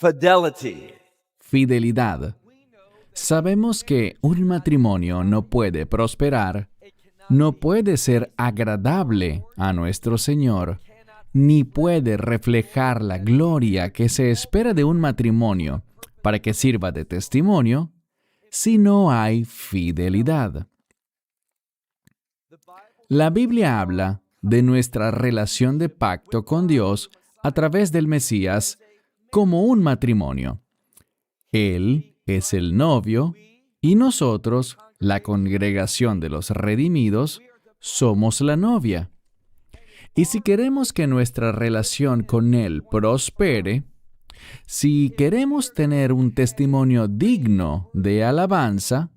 fidelity. Fidelidad. Sabemos que un matrimonio no puede prosperar, no puede ser agradable a nuestro Señor, ni puede reflejar la gloria que se espera de un matrimonio para que sirva de testimonio si no hay fidelidad. La Biblia habla de nuestra relación de pacto con Dios a través del Mesías como un matrimonio. Él es el novio y nosotros, la congregación de los redimidos, somos la novia. Y si queremos que nuestra relación con Él prospere, si queremos tener un testimonio digno de alabanza,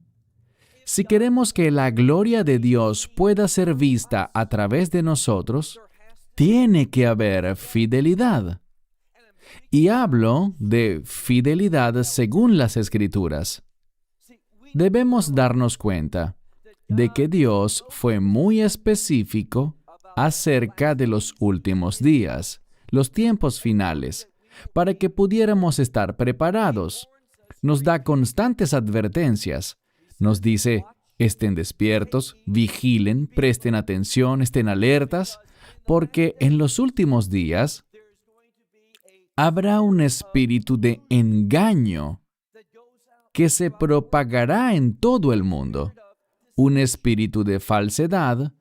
si queremos que la gloria de Dios pueda ser vista a través de nosotros, tiene que haber fidelidad. Y hablo de fidelidad según las Escrituras. Debemos darnos cuenta de que Dios fue muy específico acerca de los últimos días, los tiempos finales, para que pudiéramos estar preparados. Nos da constantes advertencias. Nos dice, estén despiertos, vigilen, presten atención, estén alertas, porque en los últimos días habrá un espíritu de engaño que se propagará en todo el mundo, un espíritu de falsedad,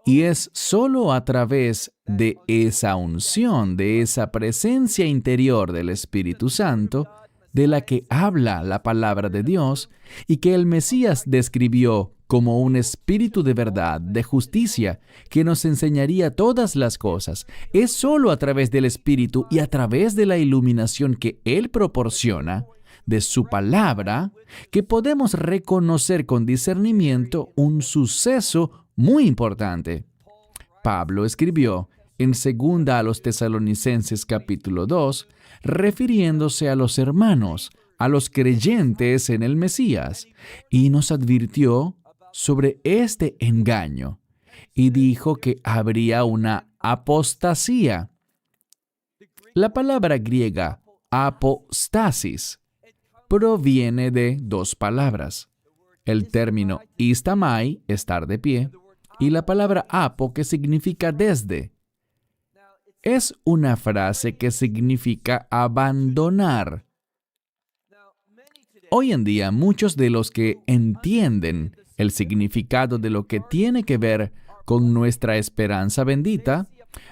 y es solo a través de esa unción, de esa presencia interior del Espíritu Santo, de la que habla la palabra de Dios y que el Mesías describió como un espíritu de verdad, de justicia, que nos enseñaría todas las cosas. Es solo a través del Espíritu y a través de la iluminación que Él proporciona, de su palabra, que podemos reconocer con discernimiento un suceso muy importante. Pablo escribió en 2 a los Tesalonicenses capítulo 2, refiriéndose a los hermanos, a los creyentes en el Mesías, y nos advirtió sobre este engaño, y dijo que habría una apostasía. La palabra griega apostasis proviene de dos palabras. El término istamai, estar de pie, y la palabra apo, que significa desde. Es una frase que significa abandonar. Hoy en día, muchos de los que entienden el significado de lo que tiene que ver con nuestra esperanza bendita,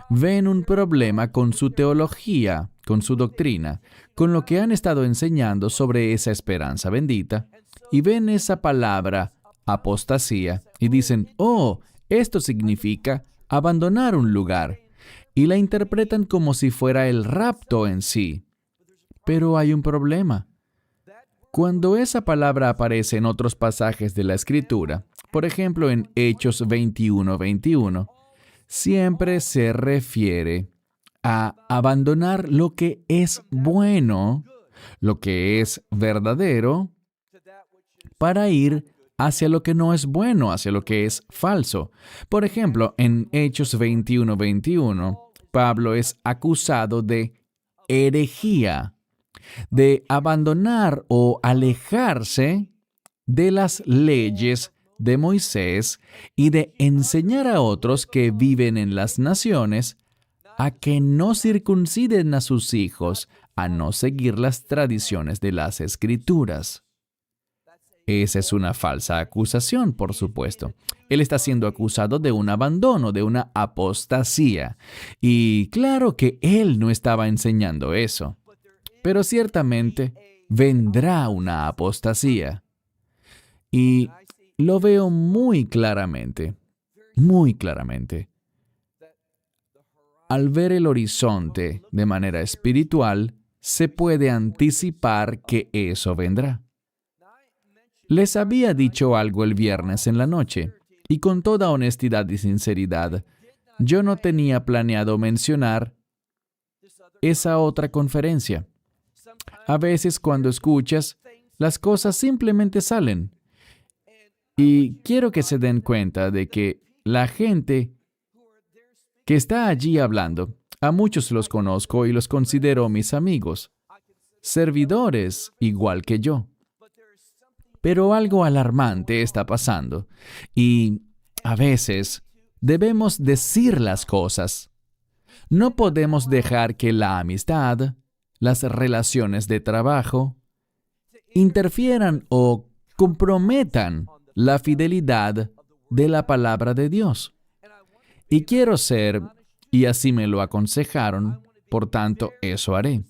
ven un problema con su teología, con su doctrina, con lo que han estado enseñando sobre esa esperanza bendita, y ven esa palabra, apostasía, y dicen, oh, esto significa abandonar un lugar, y la interpretan como si fuera el rapto en sí. Pero hay un problema. Cuando esa palabra aparece en otros pasajes de la Escritura, por ejemplo en Hechos 21:21, siempre se refiere a abandonar lo que es bueno, lo que es verdadero, para ir hacia lo que no es bueno, hacia lo que es falso. Por ejemplo, en Hechos 21:21, Pablo es acusado de herejía, de abandonar o alejarse de las leyes de Moisés y de enseñar a otros que viven en las naciones a que no circunciden a sus hijos, a no seguir las tradiciones de las Escrituras. Esa es una falsa acusación, por supuesto. Él está siendo acusado de un abandono, de una apostasía. Y claro que él no estaba enseñando eso. Pero ciertamente vendrá una apostasía. Y lo veo muy claramente, muy claramente. Al ver el horizonte de manera espiritual, se puede anticipar que eso vendrá. Les había dicho algo el viernes en la noche, y con toda honestidad y sinceridad, yo no tenía planeado mencionar esa otra conferencia. A veces cuando escuchas, las cosas simplemente salen. Y quiero que se den cuenta de que la gente que está allí hablando, a muchos los conozco y los considero mis amigos. servidores igual que yo. Pero algo alarmante está pasando y a veces debemos decir las cosas. No podemos dejar que la amistad, las relaciones de trabajo, interfieran o comprometan la fidelidad de la palabra de Dios. Y quiero ser, y así me lo aconsejaron, por tanto, eso haré.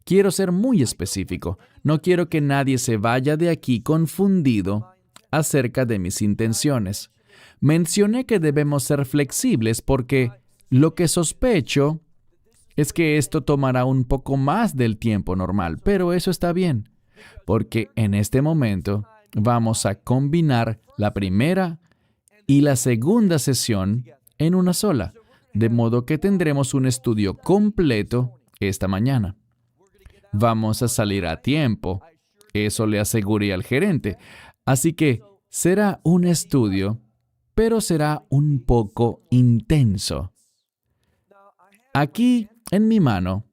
Quiero ser muy específico. No quiero que nadie se vaya de aquí confundido acerca de mis intenciones. Mencioné que debemos ser flexibles porque lo que sospecho es que esto tomará un poco más del tiempo normal, pero eso está bien, porque en este momento vamos a combinar la primera y la segunda sesión en una sola, de modo que tendremos un estudio completo esta mañana. Vamos a salir a tiempo, eso le aseguré al gerente, así que será un estudio, pero será un poco intenso. Aquí, en mi mano,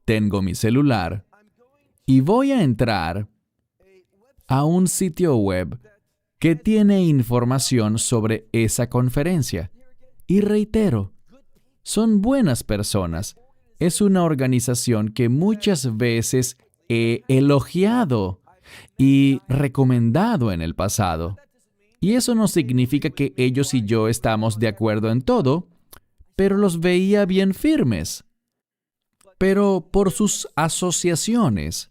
tengo mi celular y voy a entrar a un sitio web que tiene información sobre esa conferencia. Y reitero, son buenas personas. Es una organización que muchas veces he elogiado y recomendado en el pasado. Y eso no significa que ellos y yo estamos de acuerdo en todo, pero los veía bien firmes. Pero por sus asociaciones,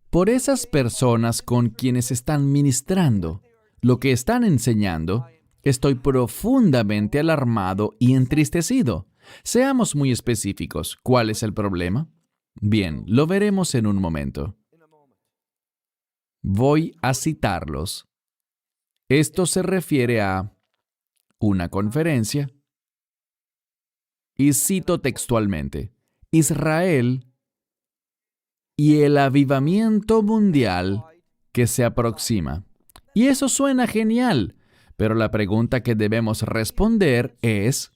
por esas personas con quienes están ministrando, lo que están enseñando, estoy profundamente alarmado y entristecido. Seamos muy específicos. ¿Cuál es el problema? Bien, lo veremos en un momento. Voy a citarlos. Esto se refiere a una conferencia. Y cito textualmente: Israel y el avivamiento mundial que se aproxima. Y eso suena genial, pero la pregunta que debemos responder es: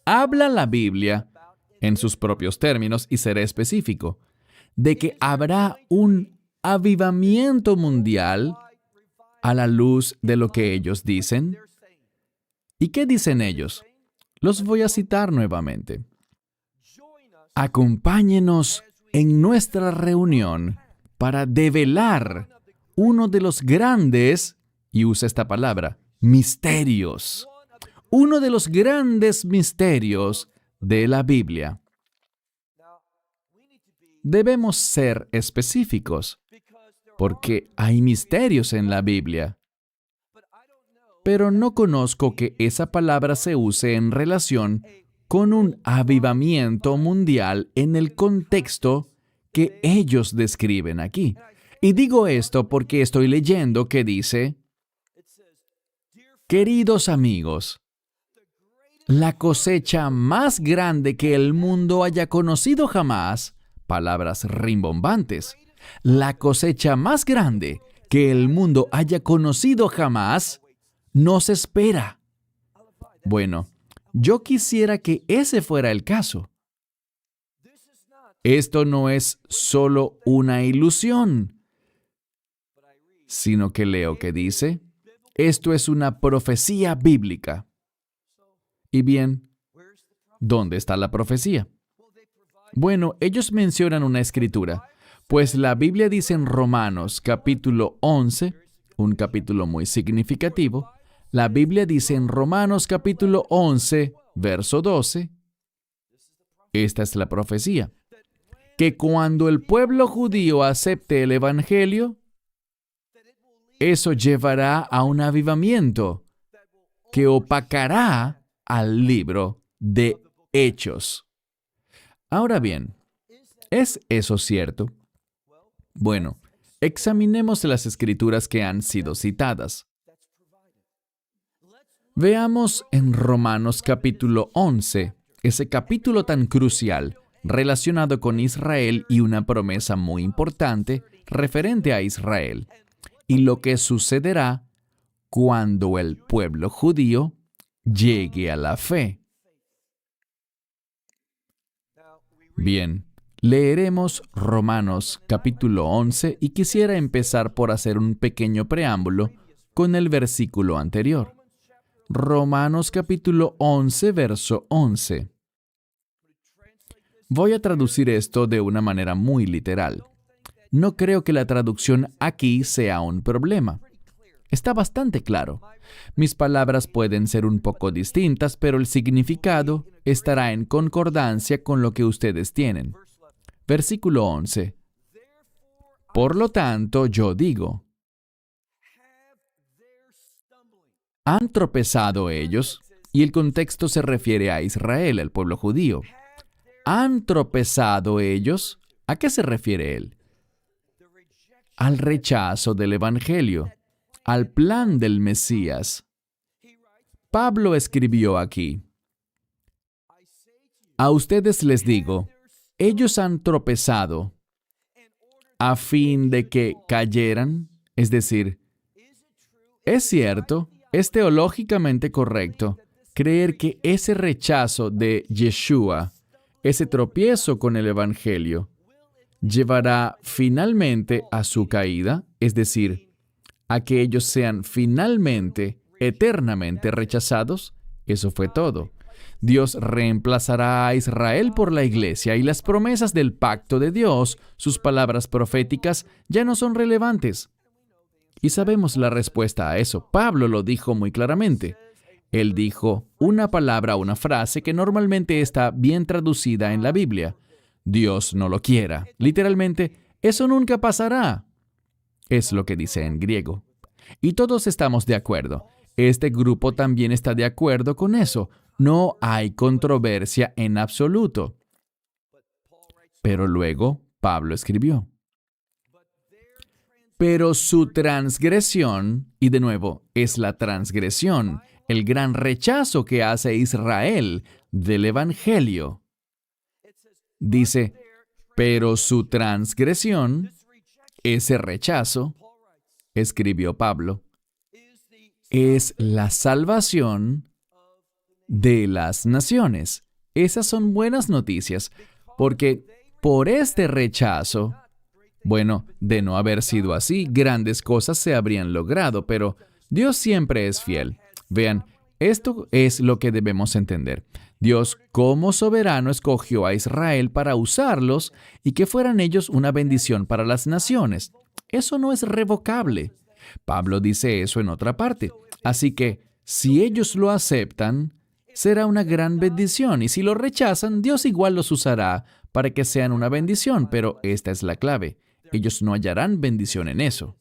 ¿habla la Biblia, en sus propios términos, y seré específico, de que habrá un avivamiento mundial a la luz de lo que ellos dicen? ¿Y qué dicen ellos? Los voy a citar nuevamente. Acompáñenos en nuestra reunión para develar uno de los grandes, y usa esta palabra, misterios. Uno de los grandes misterios de la Biblia. Debemos ser específicos, porque hay misterios en la Biblia. Pero no conozco que esa palabra se use en relación con un avivamiento mundial en el contexto que ellos describen aquí. Y digo esto porque estoy leyendo que dice: queridos amigos, la cosecha más grande que el mundo haya conocido jamás, palabras rimbombantes, la cosecha más grande que el mundo haya conocido jamás, nos espera. Bueno, yo quisiera que ese fuera el caso. Esto no es solo una ilusión, sino que leo que dice, esto es una profecía bíblica. Y bien, ¿dónde está la profecía? Bueno, ellos mencionan una escritura, pues la Biblia dice en Romanos capítulo 11, un capítulo muy significativo, la Biblia dice en Romanos capítulo 11, verso 12, esta es la profecía, que cuando el pueblo judío acepte el Evangelio, eso llevará a un avivamiento que opacará al libro de Hechos. Ahora bien, ¿es eso cierto? Bueno, examinemos las escrituras que han sido citadas. Veamos en Romanos capítulo 11, ese capítulo tan crucial relacionado con Israel y una promesa muy importante referente a Israel y lo que sucederá cuando el pueblo judío llegue a la fe. Bien, Leeremos Romanos capítulo 11 y quisiera empezar por hacer un pequeño preámbulo con el versículo anterior. Romanos capítulo 11, verso 11. Voy a traducir esto de una manera muy literal. No creo que la traducción aquí sea un problema. Está bastante claro. Mis palabras pueden ser un poco distintas, pero el significado estará en concordancia con lo que ustedes tienen. Versículo 11. Por lo tanto, yo digo, ¿han tropezado ellos? Y el contexto se refiere a Israel, el pueblo judío. ¿Han tropezado ellos? ¿A qué se refiere él? Al rechazo del Evangelio, al plan del Mesías. Pablo escribió aquí, a ustedes les digo, ellos han tropezado a fin de que cayeran, es decir, es cierto, es teológicamente correcto creer que ese rechazo de Yeshua, ese tropiezo con el Evangelio, llevará finalmente a su caída, es decir, a que ellos sean finalmente, eternamente rechazados. Eso fue todo. Dios reemplazará a Israel por la iglesia y las promesas del pacto de Dios, sus palabras proféticas, ya no son relevantes. Y sabemos la respuesta a eso. Pablo lo dijo muy claramente. Él dijo una palabra, una frase que normalmente está bien traducida en la Biblia. Dios no lo quiera. Literalmente, eso nunca pasará. Es lo que dice en griego. Y todos estamos de acuerdo. Este grupo también está de acuerdo con eso. No hay controversia en absoluto. Pero luego, Pablo escribió, pero su transgresión, y de nuevo, es la transgresión, el gran rechazo que hace Israel del Evangelio. Dice, pero su transgresión, ese rechazo, escribió Pablo, es la salvación de las naciones. Esas son buenas noticias, porque por este rechazo, bueno, de no haber sido así, grandes cosas se habrían logrado, pero Dios siempre es fiel. Vean, esto es lo que debemos entender. Dios, como soberano, escogió a Israel para usarlos y que fueran ellos una bendición para las naciones. Eso no es revocable. Pablo dice eso en otra parte. Así que, si ellos lo aceptan, será una gran bendición. Y si lo rechazan, Dios igual los usará para que sean una bendición. Pero esta es la clave. Ellos no hallarán bendición en eso.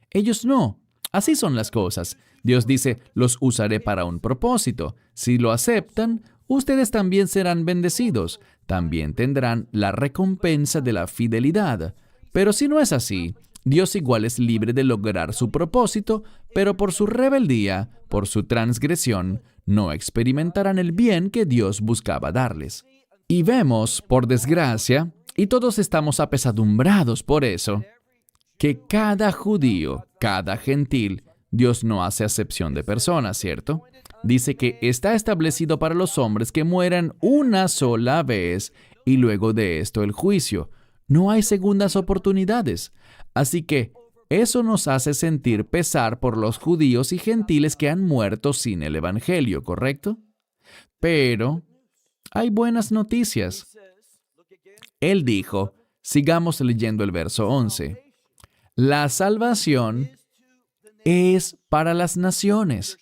Ellos no. Así son las cosas. Dios dice, los usaré para un propósito. Si lo aceptan, ustedes también serán bendecidos. También tendrán la recompensa de la fidelidad. Pero si no es así, Dios igual es libre de lograr su propósito, pero por su rebeldía, por su transgresión, no experimentarán el bien que Dios buscaba darles. Y vemos, por desgracia, y todos estamos apesadumbrados por eso, que cada judío, cada gentil, Dios no hace acepción de personas, ¿cierto? Dice que está establecido para los hombres que mueran una sola vez y luego de esto el juicio. No hay segundas oportunidades. Así que eso nos hace sentir pesar por los judíos y gentiles que han muerto sin el Evangelio, ¿correcto? Pero hay buenas noticias. Él dijo, sigamos leyendo el verso 11, la salvación es para las naciones.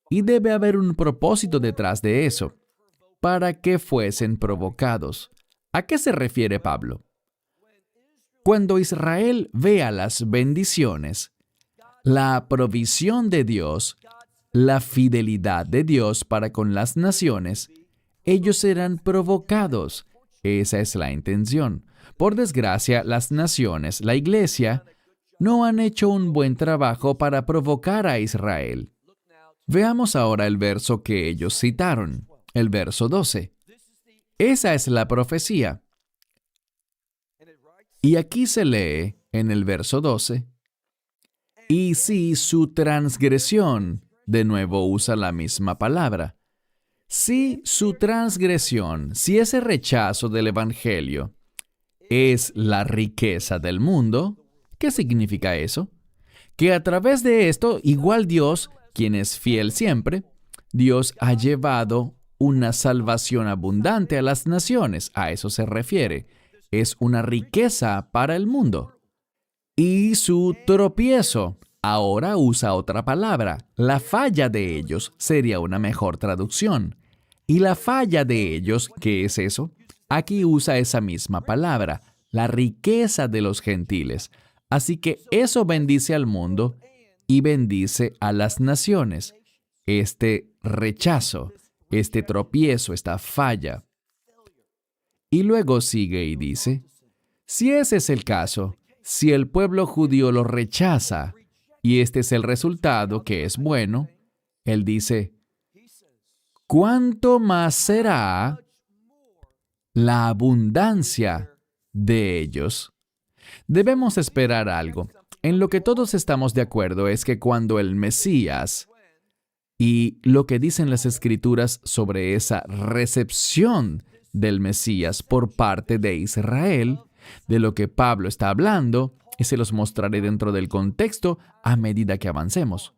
Y debe haber un propósito detrás de eso, para que fuesen provocados. ¿A qué se refiere Pablo? Cuando Israel vea las bendiciones, la provisión de Dios, la fidelidad de Dios para con las naciones, ellos serán provocados. Esa es la intención. Por desgracia, las naciones, la iglesia, no han hecho un buen trabajo para provocar a Israel. Veamos ahora el verso que ellos citaron, el verso 12. Esa es la profecía. Y aquí se lee, en el verso 12, y si su transgresión, de nuevo usa la misma palabra, si su transgresión, si ese rechazo del Evangelio, es la riqueza del mundo. ¿Qué significa eso? Que a través de esto, igual Dios, quien es fiel siempre, Dios ha llevado una salvación abundante a las naciones. A eso se refiere. Es una riqueza para el mundo. Y su tropiezo, ahora usa otra palabra. La falla de ellos sería una mejor traducción. Y la falla de ellos, ¿qué es eso? Aquí usa esa misma palabra, la riqueza de los gentiles. Así que eso bendice al mundo y bendice a las naciones. Este rechazo, este tropiezo, esta falla. Y luego sigue y dice, si ese es el caso, si el pueblo judío lo rechaza y este es el resultado que es bueno, él dice, ¿cuánto más será la abundancia de ellos? Debemos esperar algo. En lo que todos estamos de acuerdo es que cuando el Mesías y lo que dicen las Escrituras sobre esa recepción del Mesías por parte de Israel, de lo que Pablo está hablando, y se los mostraré dentro del contexto a medida que avancemos.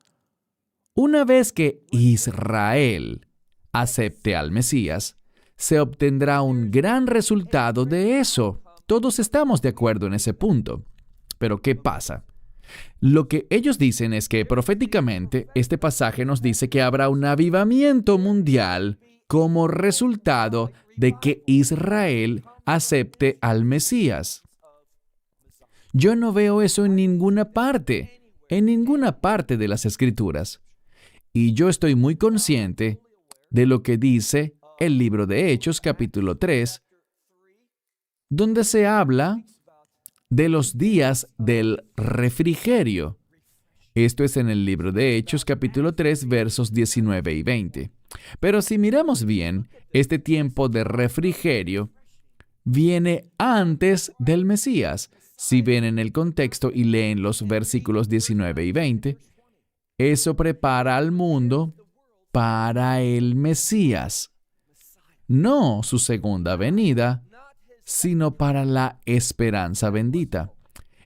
Una vez que Israel acepte al Mesías, se obtendrá un gran resultado de eso. Todos estamos de acuerdo en ese punto. Pero ¿qué pasa? Lo que ellos dicen es que proféticamente este pasaje nos dice que habrá un avivamiento mundial como resultado de que Israel acepte al Mesías. Yo no veo eso en ninguna parte de las Escrituras. Y yo estoy muy consciente de lo que dice el libro de Hechos, capítulo 3, donde se habla de los días del refrigerio. Esto es en el libro de Hechos, capítulo 3, versos 19 y 20. Pero si miramos bien, este tiempo de refrigerio viene antes del Mesías. Si ven en el contexto y leen los versículos 19 y 20, eso prepara al mundo para el Mesías. No su segunda venida, sino para la esperanza bendita.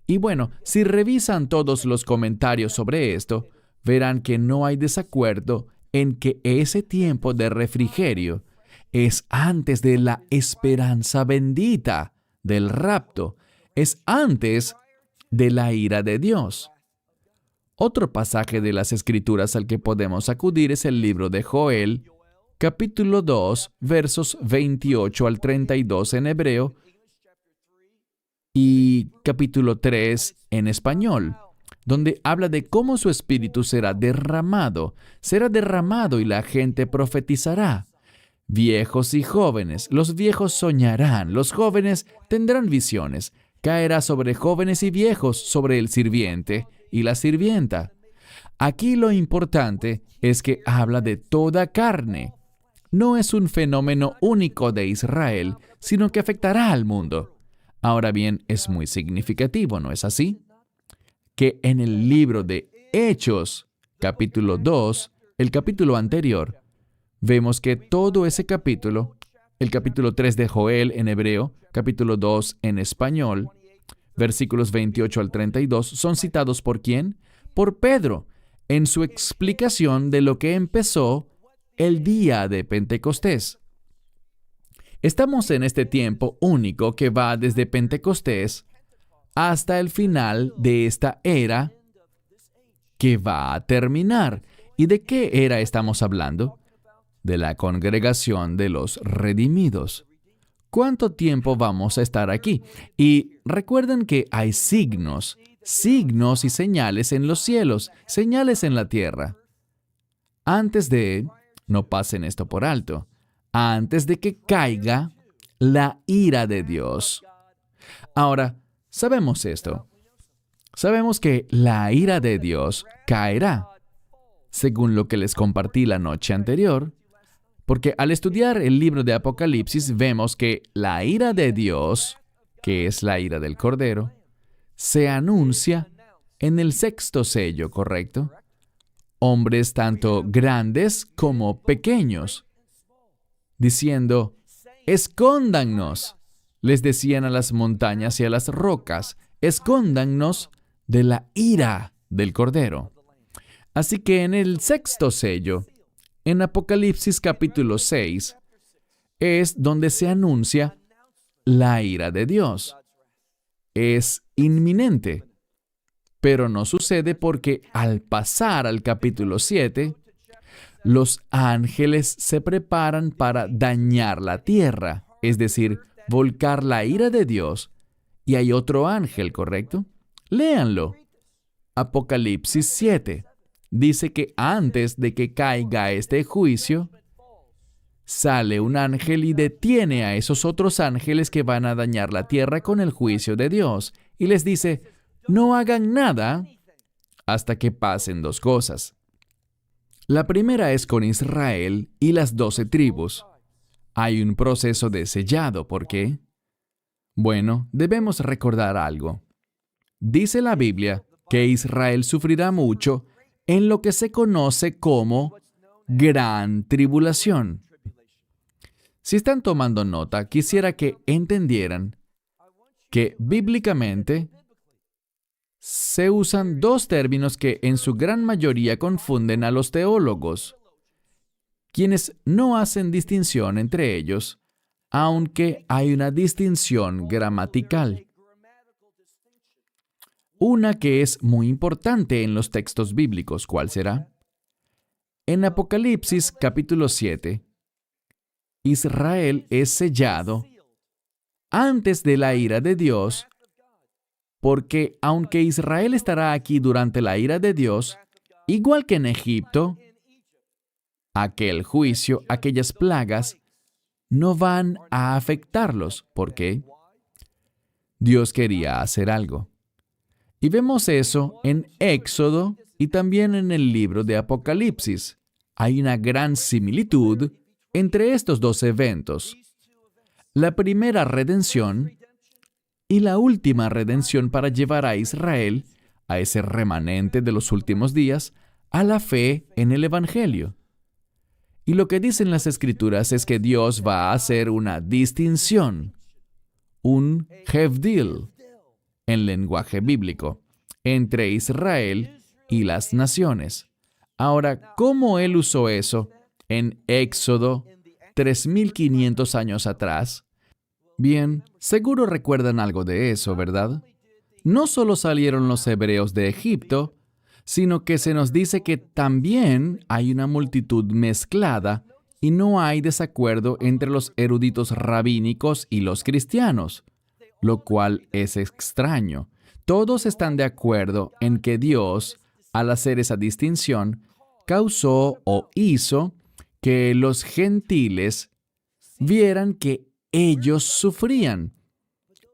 Y bueno, si revisan todos los comentarios sobre esto, verán que no hay desacuerdo en que ese tiempo de refrigerio es antes de la esperanza bendita, del rapto, es antes de la ira de Dios. Otro pasaje de las Escrituras al que podemos acudir es el libro de Joel, capítulo 2, versos 28 al 32 en hebreo, y capítulo 3 en español, donde habla de cómo su espíritu será derramado y la gente profetizará. Viejos y jóvenes, los viejos soñarán, los jóvenes tendrán visiones, caerá sobre jóvenes y viejos, sobre el sirviente y la sirvienta. Aquí lo importante es que habla de toda carne. No es un fenómeno único de Israel, sino que afectará al mundo. Ahora bien, es muy significativo, ¿no es así? Que en el libro de Hechos, capítulo 2, el capítulo anterior, vemos que todo ese capítulo, el capítulo 3 de Joel en hebreo, capítulo 2 en español, versículos 28 al 32, son citados ¿por quién? Por Pedro, en su explicación de lo que empezó el día de Pentecostés. Estamos en este tiempo único que va desde Pentecostés hasta el final de esta era que va a terminar. ¿Y de qué era estamos hablando? De la congregación de los redimidos. ¿Cuánto tiempo vamos a estar aquí? Y recuerden que hay signos y señales en los cielos, señales en la tierra. No pasen esto por alto, antes de que caiga la ira de Dios. Ahora, sabemos esto. Sabemos que la ira de Dios caerá, según lo que les compartí la noche anterior, porque al estudiar el libro de Apocalipsis vemos que la ira de Dios, que es la ira del Cordero, se anuncia en el sexto sello, ¿correcto? Hombres tanto grandes como pequeños, diciendo, escóndannos les decían a las montañas y a las rocas, escóndannos de la ira del Cordero. Así que en el sexto sello, en Apocalipsis capítulo 6, es donde se anuncia la ira de Dios. Es inminente, pero no sucede porque al pasar al capítulo 7, los ángeles se preparan para dañar la tierra, es decir, volcar la ira de Dios, y hay otro ángel, ¿correcto? Léanlo. Apocalipsis 7 dice que antes de que caiga este juicio, sale un ángel y detiene a esos otros ángeles que van a dañar la tierra con el juicio de Dios, y les dice, no hagan nada hasta que pasen dos cosas. La primera es con Israel y las 12 tribus. Hay un proceso de sellado. ¿Por qué? Bueno, debemos recordar algo. Dice la Biblia que Israel sufrirá mucho en lo que se conoce como gran tribulación. Si están tomando nota, quisiera que entendieran que bíblicamente se usan dos términos que en su gran mayoría confunden a los teólogos, quienes no hacen distinción entre ellos, aunque hay una distinción gramatical. Una que es muy importante en los textos bíblicos, ¿cuál será? En Apocalipsis capítulo 7, Israel es sellado antes de la ira de Dios, porque aunque Israel estará aquí durante la ira de Dios, igual que en Egipto, aquel juicio, aquellas plagas, no van a afectarlos. ¿Por qué? Dios quería hacer algo. Y vemos eso en Éxodo y también en el libro de Apocalipsis. Hay una gran similitud entre estos dos eventos. La primera redención y la última redención para llevar a Israel, a ese remanente de los últimos días, a la fe en el Evangelio. Y lo que dicen las Escrituras es que Dios va a hacer una distinción, un hevdil, en lenguaje bíblico, entre Israel y las naciones. Ahora, ¿cómo Él usó eso en Éxodo 3,500 años atrás? Bien, seguro recuerdan algo de eso, ¿verdad? No solo salieron los hebreos de Egipto, sino que se nos dice que también hay una multitud mezclada y no hay desacuerdo entre los eruditos rabínicos y los cristianos, lo cual es extraño. Todos están de acuerdo en que Dios, al hacer esa distinción, causó o hizo que los gentiles vieran que ellos sufrían,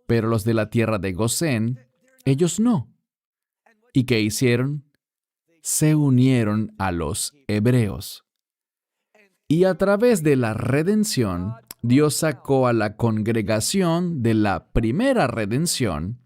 pero los de la tierra de Gosén, ellos no. ¿Y qué hicieron? Se unieron a los hebreos. Y a través de la redención, Dios sacó a la congregación de la primera redención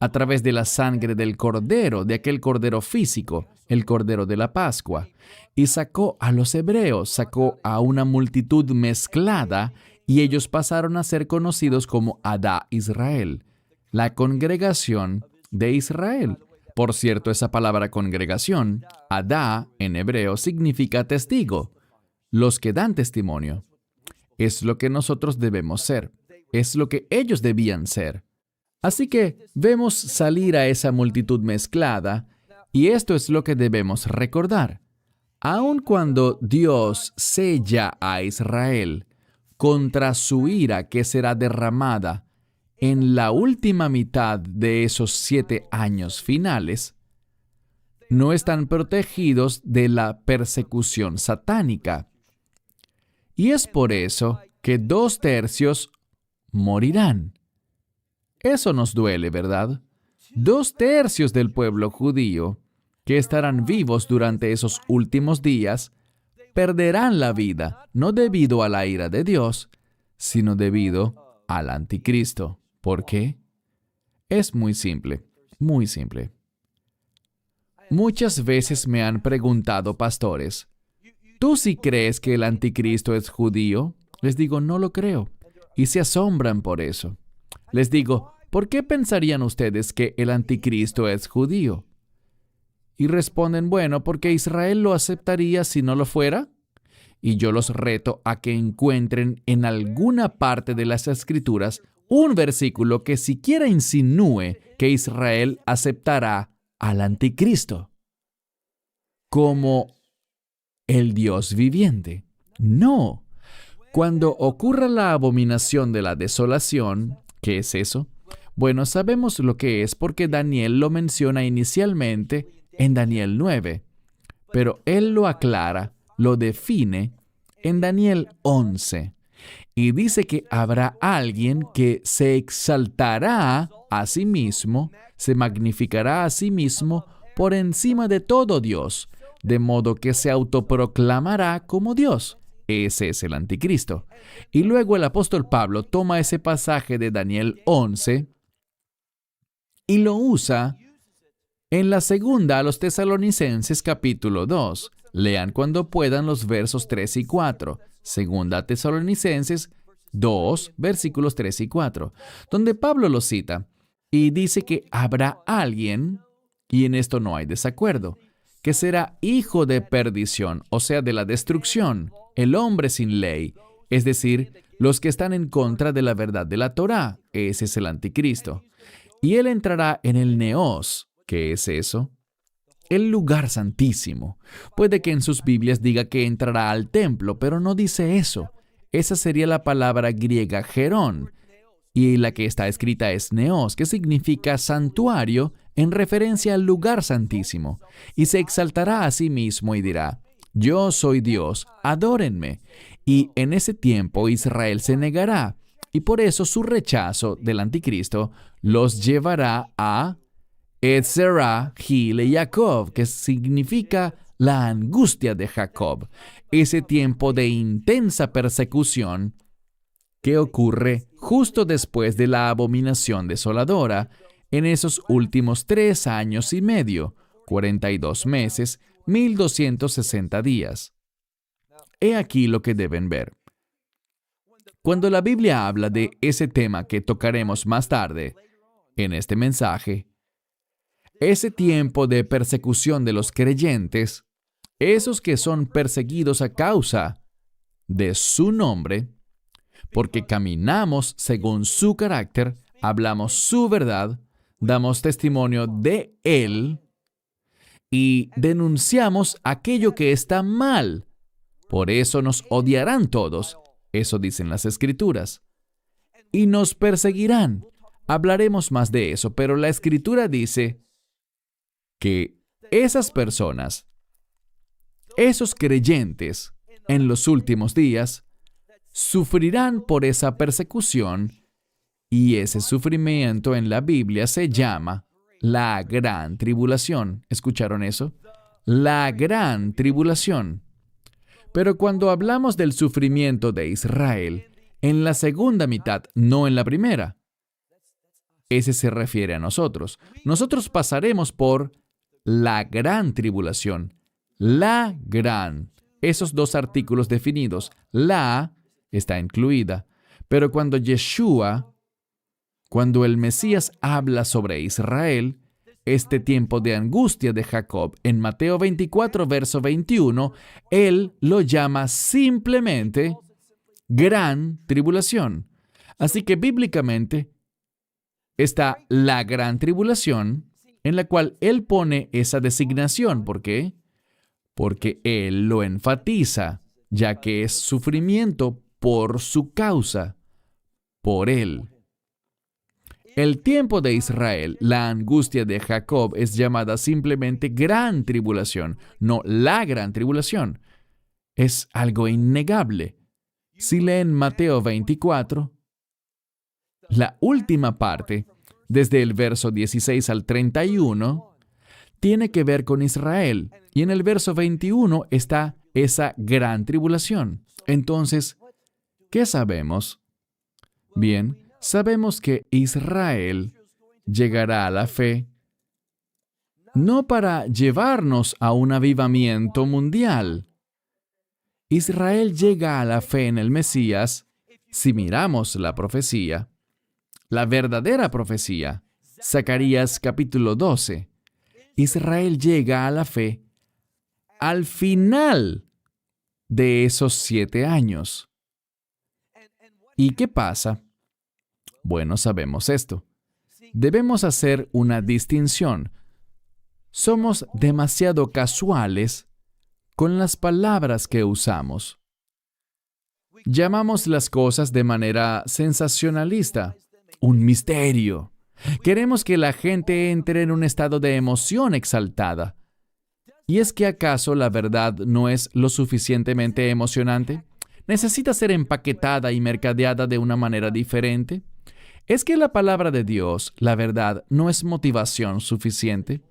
a través de la sangre del cordero, de aquel cordero físico, el cordero de la Pascua, y sacó a los hebreos, sacó a una multitud mezclada, y ellos pasaron a ser conocidos como Adá Israel, la congregación de Israel. Por cierto, esa palabra congregación, Adá en hebreo, significa testigo, los que dan testimonio. Es lo que nosotros debemos ser, es lo que ellos debían ser. Así que vemos salir a esa multitud mezclada, y esto es lo que debemos recordar. Aun cuando Dios sella a Israel contra su ira que será derramada en la última mitad de esos 7 años finales, no están protegidos de la persecución satánica. Y es por eso que 2/3 morirán. Eso nos duele, ¿verdad? 2/3 del pueblo judío, que estarán vivos durante esos últimos días, perderán la vida, no debido a la ira de Dios, sino debido al anticristo. ¿Por qué? Es muy simple, muy simple. Muchas veces me han preguntado pastores, ¿tú sí crees que el anticristo es judío? Les digo, no lo creo, y se asombran por eso. Les digo, ¿por qué pensarían ustedes que el anticristo es judío? Y responden, bueno, porque Israel lo aceptaría si no lo fuera. Y yo los reto a que encuentren en alguna parte de las Escrituras un versículo que siquiera insinúe que Israel aceptará al anticristo como el Dios viviente. No. Cuando ocurra la abominación de la desolación, ¿qué es eso? Bueno, sabemos lo que es porque Daniel lo menciona inicialmente en Daniel 9, pero él lo aclara, lo define en Daniel 11 y dice que habrá alguien que se exaltará a sí mismo, se magnificará a sí mismo por encima de todo Dios, de modo que se autoproclamará como Dios. Ese es el anticristo. Y luego el apóstol Pablo toma ese pasaje de Daniel 11 y lo usa en la segunda a los Tesalonicenses capítulo 2. Lean cuando puedan los versos 3 y 4. Segunda a Tesalonicenses 2, versículos 3 y 4, donde Pablo lo cita y dice que habrá alguien, y en esto no hay desacuerdo, que será hijo de perdición, o sea, de la destrucción, el hombre sin ley, es decir, los que están en contra de la verdad de la Torá. Ese es el anticristo. Y él entrará en el Neos. ¿Qué es eso? El lugar santísimo. Puede que en sus Biblias diga que entrará al templo, pero no dice eso. Esa sería la palabra griega gerón, y la que está escrita es neos, que significa santuario en referencia al lugar santísimo. Y se exaltará a sí mismo y dirá, yo soy Dios, adórenme. Y en ese tiempo Israel se negará, y por eso su rechazo del anticristo los llevará a Etzerá, Gil y Jacob, que significa la angustia de Jacob, ese tiempo de intensa persecución que ocurre justo después de la abominación desoladora, en esos últimos 3 años y medio, 42 meses, 1260 días. He aquí lo que deben ver. Cuando la Biblia habla de ese tema que tocaremos más tarde, en este mensaje, ese tiempo de persecución de los creyentes, esos que son perseguidos a causa de su nombre, porque caminamos según su carácter, hablamos su verdad, damos testimonio de Él y denunciamos aquello que está mal. Por eso nos odiarán todos, eso dicen las Escrituras, y nos perseguirán. Hablaremos más de eso, pero la Escritura dice que esas personas, esos creyentes, en los últimos días, sufrirán por esa persecución, y ese sufrimiento en la Biblia se llama la gran tribulación. ¿Escucharon eso? La gran tribulación. Pero cuando hablamos del sufrimiento de Israel, en la segunda mitad, no en la primera, ese se refiere a nosotros. Nosotros pasaremos por la gran tribulación. La gran. Esos 2 artículos definidos. La está incluida. Pero cuando cuando el Mesías habla sobre Israel, este tiempo de angustia de Jacob, en Mateo 24, verso 21, él lo llama simplemente gran tribulación. Así que bíblicamente está la gran tribulación, en la cual él pone esa designación. ¿Por qué? Porque él lo enfatiza, ya que es sufrimiento por su causa, por él. El tiempo de Israel, la angustia de Jacob, es llamada simplemente gran tribulación, no la gran tribulación. Es algo innegable. Si leen Mateo 24, la última parte, desde el verso 16 al 31, tiene que ver con Israel. Y en el verso 21 está esa gran tribulación. Entonces, ¿qué sabemos? Bien, sabemos que Israel llegará a la fe no para llevarnos a un avivamiento mundial. Israel llega a la fe en el Mesías, si miramos la profecía, la verdadera profecía. Zacarías capítulo 12. Israel llega a la fe al final de esos 7 años. ¿Y qué pasa? Bueno, sabemos esto. Debemos hacer una distinción. Somos demasiado casuales con las palabras que usamos. Llamamos las cosas de manera sensacionalista, un misterio. Queremos que la gente entre en un estado de emoción exaltada. ¿Y es que acaso la verdad no es lo suficientemente emocionante? ¿Necesita ser empaquetada y mercadeada de una manera diferente? ¿Es que la palabra de Dios, la verdad, no es motivación suficiente?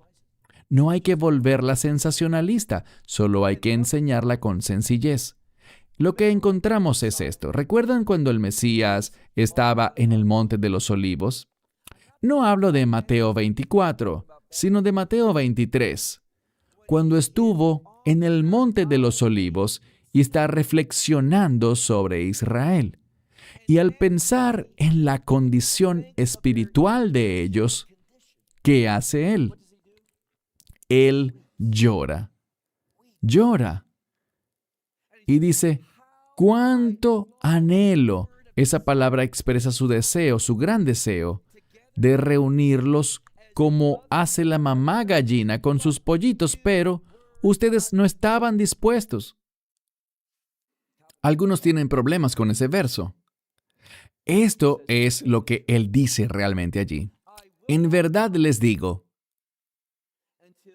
No hay que volverla sensacionalista, solo hay que enseñarla con sencillez. Lo que encontramos es esto. ¿Recuerdan cuando el Mesías estaba en el Monte de los Olivos? No hablo de Mateo 24, sino de Mateo 23. Cuando estuvo en el Monte de los Olivos y está reflexionando sobre Israel. Y al pensar en la condición espiritual de ellos, ¿qué hace él? Él llora. Llora. Y dice, ¿cuánto anhelo? Esa palabra expresa su deseo, su gran deseo, de reunirlos como hace la mamá gallina con sus pollitos, pero ustedes no estaban dispuestos. Algunos tienen problemas con ese verso. Esto es lo que él dice realmente allí. En verdad les digo,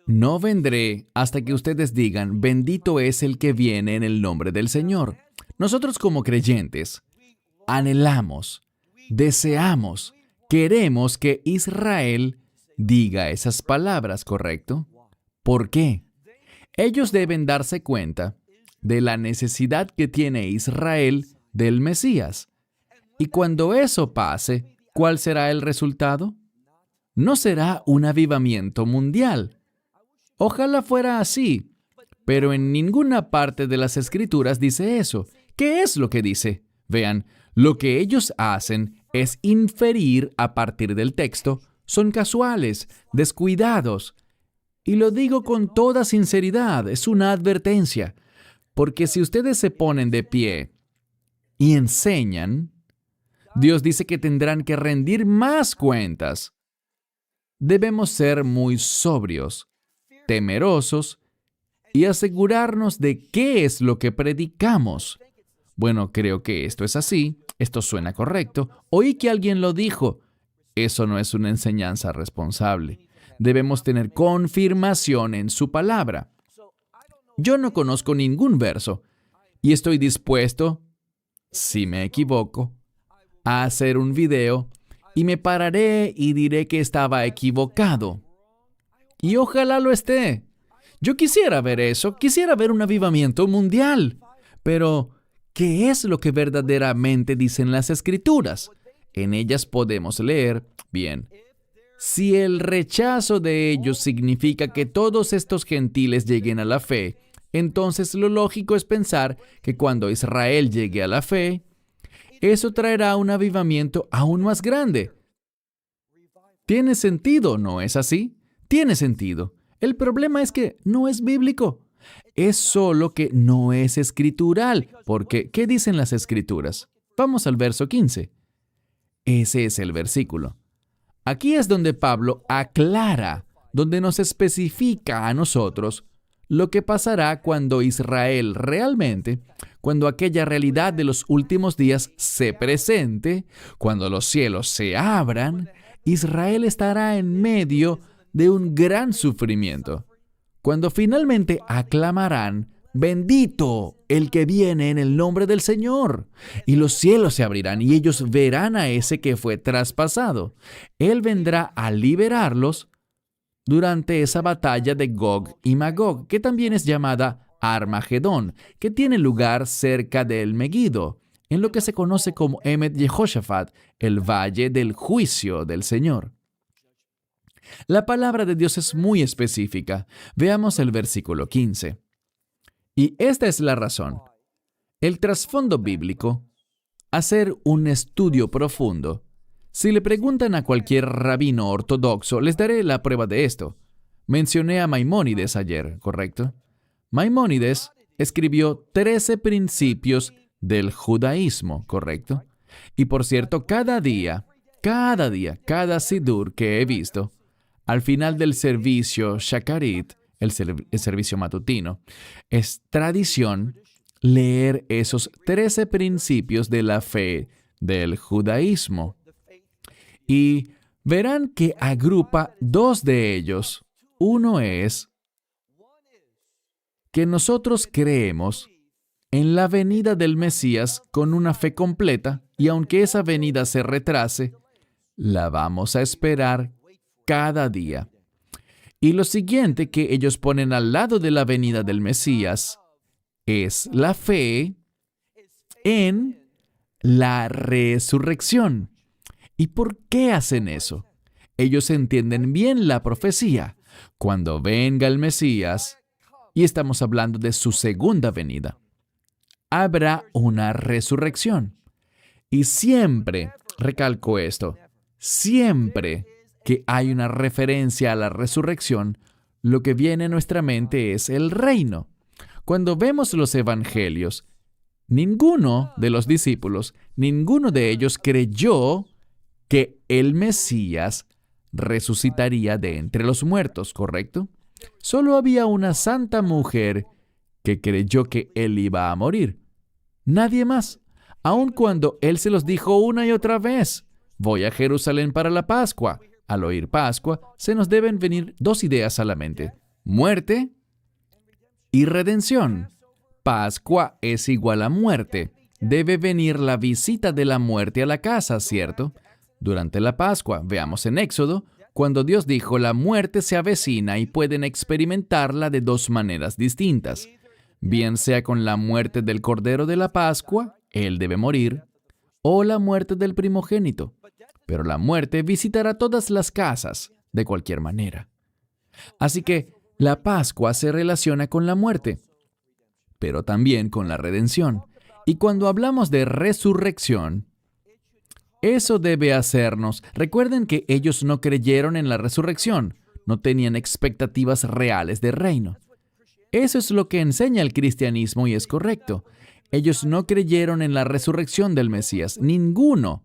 no vendré hasta que ustedes digan, bendito es el que viene en el nombre del Señor. Nosotros como creyentes anhelamos, deseamos, queremos que Israel diga esas palabras, ¿correcto? ¿Por qué? Ellos deben darse cuenta de la necesidad que tiene Israel del Mesías. Y cuando eso pase, ¿cuál será el resultado? No será un avivamiento mundial. Ojalá fuera así, pero en ninguna parte de las Escrituras dice eso. ¿Qué es lo que dice? Vean, lo que ellos hacen es inferir a partir del texto. Son casuales, descuidados. Y lo digo con toda sinceridad, es una advertencia. Porque si ustedes se ponen de pie y enseñan, Dios dice que tendrán que rendir más cuentas. Debemos ser muy sobrios, temerosos y asegurarnos de qué es lo que predicamos. Bueno, creo que esto es así, esto suena correcto. Oí que alguien lo dijo. Eso no es una enseñanza responsable. Debemos tener confirmación en su palabra. Yo no conozco ningún verso y estoy dispuesto, si me equivoco, a hacer un video y me pararé y diré que estaba equivocado. Y ojalá lo esté. Yo quisiera ver eso, quisiera ver un avivamiento mundial. Pero, ¿qué es lo que verdaderamente dicen las Escrituras? En ellas podemos leer, bien, si el rechazo de ellos significa que todos estos gentiles lleguen a la fe, entonces lo lógico es pensar que cuando Israel llegue a la fe, eso traerá un avivamiento aún más grande. Tiene sentido, ¿no es así? Tiene sentido. El problema es que no es bíblico. Es solo que no es escritural, porque ¿qué dicen las Escrituras? Vamos al verso 15. Ese es el versículo. Aquí es donde Pablo aclara, donde nos especifica a nosotros lo que pasará cuando Israel realmente, cuando aquella realidad de los últimos días se presente, cuando los cielos se abran, Israel estará en medio de un gran sufrimiento. Cuando finalmente aclamarán, bendito el que viene en el nombre del Señor. Y los cielos se abrirán y ellos verán a ese que fue traspasado. Él vendrá a liberarlos durante esa batalla de Gog y Magog, que también es llamada Armagedón, que tiene lugar cerca del Megido, en lo que se conoce como Emet Jehoshaphat, el valle del juicio del Señor. La palabra de Dios es muy específica. Veamos el versículo 15. Y esta es la razón. El trasfondo bíblico, hacer un estudio profundo, Si le preguntan a cualquier rabino ortodoxo, les daré la prueba de esto. Mencioné a Maimónides ayer, ¿correcto? Maimónides escribió 13 principios del judaísmo, ¿correcto? Y por cierto, cada sidur que he visto, al final del servicio Shakarit, el servicio matutino, es tradición leer esos 13 principios de la fe del judaísmo. Y verán que agrupa dos de ellos. Uno es que nosotros creemos en la venida del Mesías con una fe completa, y aunque esa venida se retrase, la vamos a esperar cada día. Y lo siguiente que ellos ponen al lado de la venida del Mesías es la fe en la resurrección. ¿Y por qué hacen eso? Ellos entienden bien la profecía. Cuando venga el Mesías, y estamos hablando de su segunda venida, habrá una resurrección. Y siempre, recalco esto, siempre que hay una referencia a la resurrección, lo que viene a nuestra mente es el reino. Cuando vemos los evangelios, ninguno de los discípulos, ninguno de ellos creyó que el Mesías resucitaría de entre los muertos, ¿correcto? Solo había una santa mujer que creyó que él iba a morir. Nadie más, aun cuando él se los dijo una y otra vez. Voy a Jerusalén para la Pascua. Al oír Pascua, se nos deben venir dos ideas a la mente: muerte y redención. Pascua es igual a muerte. Debe venir la visita de la muerte a la casa, ¿cierto? Durante la Pascua, veamos en Éxodo, cuando Dios dijo, la muerte se avecina y pueden experimentarla de dos maneras distintas. Bien sea con la muerte del Cordero de la Pascua, él debe morir, o la muerte del primogénito. Pero la muerte visitará todas las casas, de cualquier manera. Así que la Pascua se relaciona con la muerte, pero también con la redención. Y cuando hablamos de resurrección, eso debe hacernos. Recuerden que ellos no creyeron en la resurrección, no tenían expectativas reales de reino. Eso es lo que enseña el cristianismo y es correcto. Ellos no creyeron en la resurrección del Mesías. Ninguno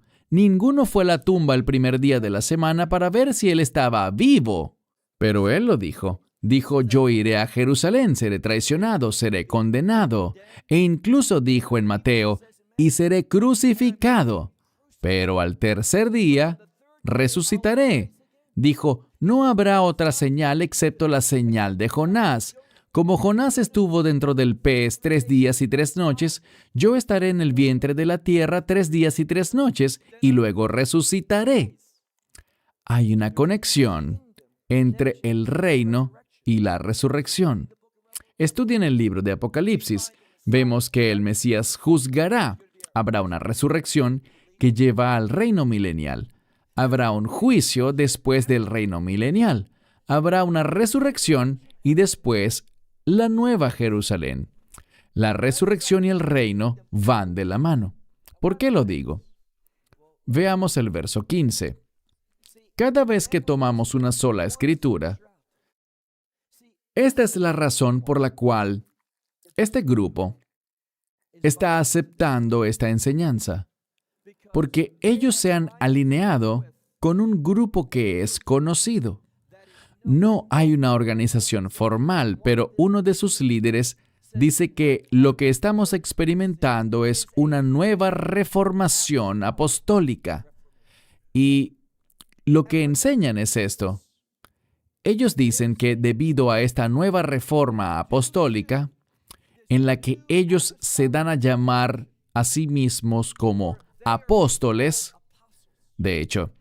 fue a la tumba el primer día de la semana para ver si él estaba vivo. Pero él lo dijo. Dijo, yo iré a Jerusalén, seré traicionado, seré condenado. E incluso dijo en Mateo, y seré crucificado. Pero al tercer día resucitaré. Dijo, no habrá otra señal excepto la señal de Jonás. Como Jonás estuvo dentro del pez 3 días y 3 noches, yo estaré en el vientre de la tierra 3 días y 3 noches, y luego resucitaré. Hay una conexión entre el reino y la resurrección. Estudien el libro de Apocalipsis. Vemos que el Mesías juzgará. Habrá una resurrección que lleva al reino milenial. Habrá un juicio después del reino milenial. Habrá una resurrección y después la nueva Jerusalén. La resurrección y el reino van de la mano. ¿Por qué lo digo? Veamos el verso 15. Cada vez que tomamos una sola escritura, esta es la razón por la cual este grupo está aceptando esta enseñanza. Porque ellos se han alineado con un grupo que es conocido. No hay una organización formal, pero uno de sus líderes dice que lo que estamos experimentando es una nueva reformación apostólica. Y lo que enseñan es esto. Ellos dicen que debido a esta nueva reforma apostólica, en la que ellos se dan a llamar a sí mismos como apóstoles. De hecho,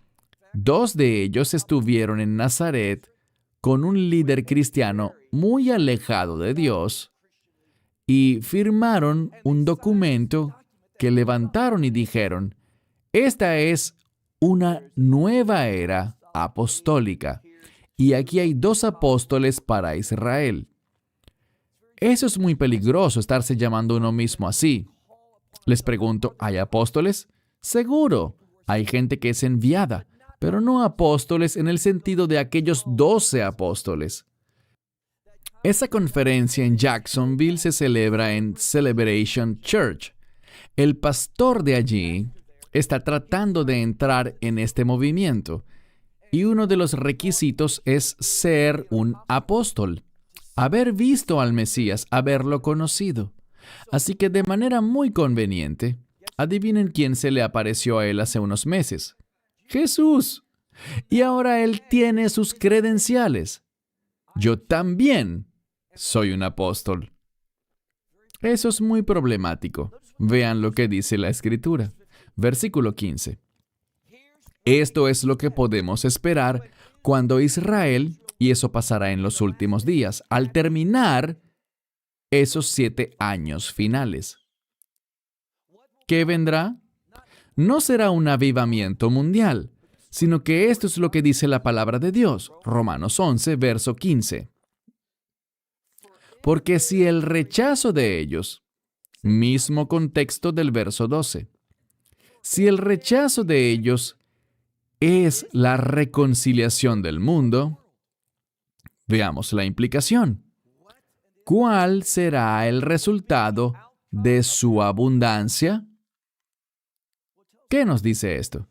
2 de ellos estuvieron en Nazaret con un líder cristiano muy alejado de Dios y firmaron un documento que levantaron y dijeron, esta es una nueva era apostólica y aquí hay 2 apóstoles para Israel. Eso es muy peligroso, estarse llamando uno mismo así. Les pregunto, ¿hay apóstoles? Seguro. Hay gente que es enviada, pero no apóstoles en el sentido de aquellos 12 apóstoles. Esa conferencia en Jacksonville se celebra en Celebration Church. El pastor de allí está tratando de entrar en este movimiento y uno de los requisitos es ser un apóstol, haber visto al Mesías, haberlo conocido. Así que de manera muy conveniente, adivinen quién se le apareció a él hace unos meses. Jesús. Y ahora él tiene sus credenciales. Yo también soy un apóstol. Eso es muy problemático. Vean lo que dice la Escritura. Versículo 15. Esto es lo que podemos esperar cuando Israel, y eso pasará en los últimos días, al terminar esos 7 años finales. ¿Qué vendrá? No será un avivamiento mundial, sino que esto es lo que dice la palabra de Dios. Romanos 11, verso 15. Porque si el rechazo de ellos, mismo contexto del verso 12, si el rechazo de ellos es la reconciliación del mundo, veamos la implicación. ¿Cuál será el resultado de su abundancia? ¿Qué nos dice esto?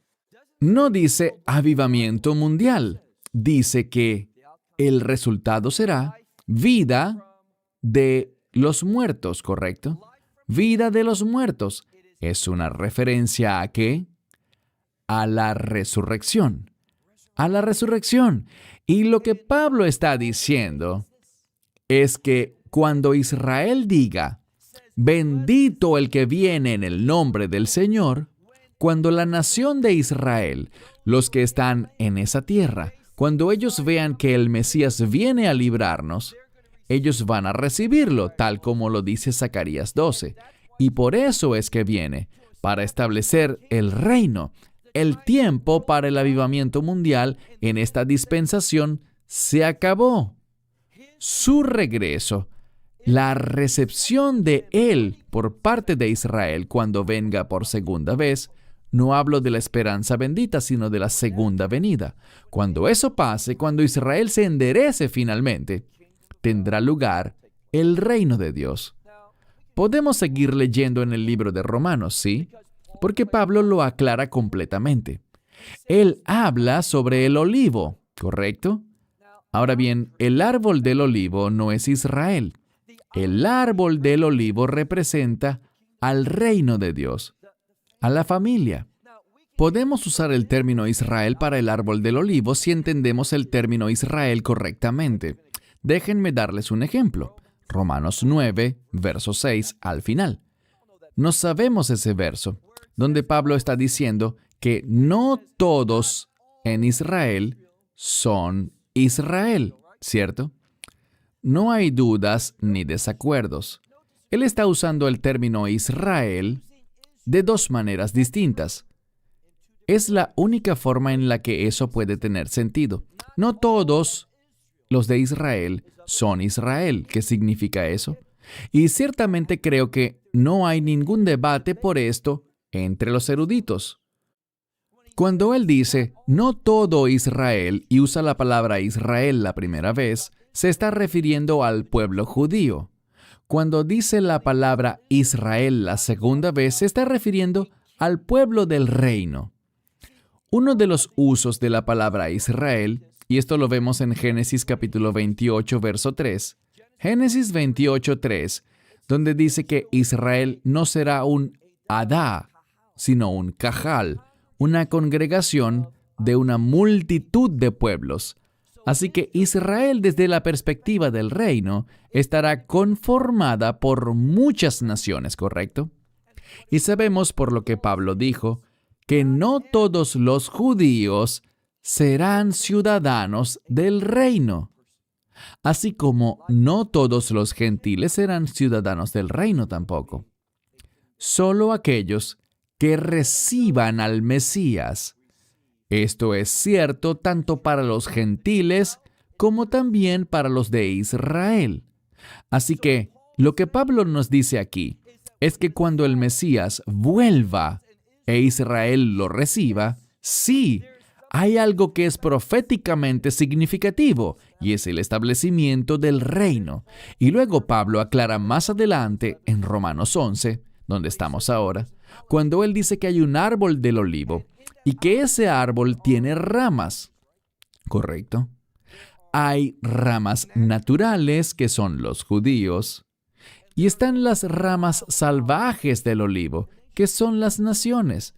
No dice avivamiento mundial. Dice que el resultado será vida de los muertos, ¿correcto? Vida de los muertos. ¿Es una referencia a qué? A la resurrección. A la resurrección. Y lo que Pablo está diciendo es que cuando Israel diga, bendito el que viene en el nombre del Señor, cuando la nación de Israel, los que están en esa tierra, cuando ellos vean que el Mesías viene a librarnos, ellos van a recibirlo, tal como lo dice Zacarías 12. Y por eso es que viene, para establecer el reino. El tiempo para el avivamiento mundial en esta dispensación se acabó. Su regreso, la recepción de Él por parte de Israel cuando venga por segunda vez, no hablo de la esperanza bendita, sino de la segunda venida. Cuando eso pase, cuando Israel se enderece finalmente, tendrá lugar el reino de Dios. Podemos seguir leyendo en el libro de Romanos, ¿sí? Porque Pablo lo aclara completamente. Él habla sobre el olivo, ¿correcto? Ahora bien, el árbol del olivo no es Israel. El árbol del olivo representa al reino de Dios, a la familia. Podemos usar el término Israel para el árbol del olivo si entendemos el término Israel correctamente. Déjenme darles un ejemplo. Romanos 9, verso 6 al final. No sabemos ese verso, donde Pablo está diciendo que no todos en Israel son Israel, ¿cierto? No hay dudas ni desacuerdos. Él está usando el término Israel de dos maneras distintas. Es la única forma en la que eso puede tener sentido. No todos los de Israel son Israel. ¿Qué significa eso? Y ciertamente creo que no hay ningún debate por esto entre los eruditos. Cuando él dice, no todo Israel, y usa la palabra Israel la primera vez, se está refiriendo al pueblo judío. Cuando dice la palabra Israel la segunda vez, se está refiriendo al pueblo del reino. Uno de los usos de la palabra Israel, y esto lo vemos en Génesis capítulo 28, verso 3, Génesis 28, 3, donde dice que Israel no será un Adá, sino un Cajal, una congregación de una multitud de pueblos. Así que Israel, desde la perspectiva del reino, estará conformada por muchas naciones, ¿correcto? Y sabemos por lo que Pablo dijo, que no todos los judíos serán ciudadanos del reino, así como no todos los gentiles serán ciudadanos del reino tampoco. Solo aquellos que reciban al Mesías. Esto es cierto tanto para los gentiles como también para los de Israel. Así que lo que Pablo nos dice aquí es que cuando el Mesías vuelva e Israel lo reciba, sí, hay algo que es proféticamente significativo, y es el establecimiento del reino. Y luego Pablo aclara más adelante, en Romanos 11, donde estamos ahora, cuando él dice que hay un árbol del olivo, y que ese árbol tiene ramas. ¿Correcto? Hay ramas naturales, que son los judíos, y están las ramas salvajes del olivo, que son las naciones.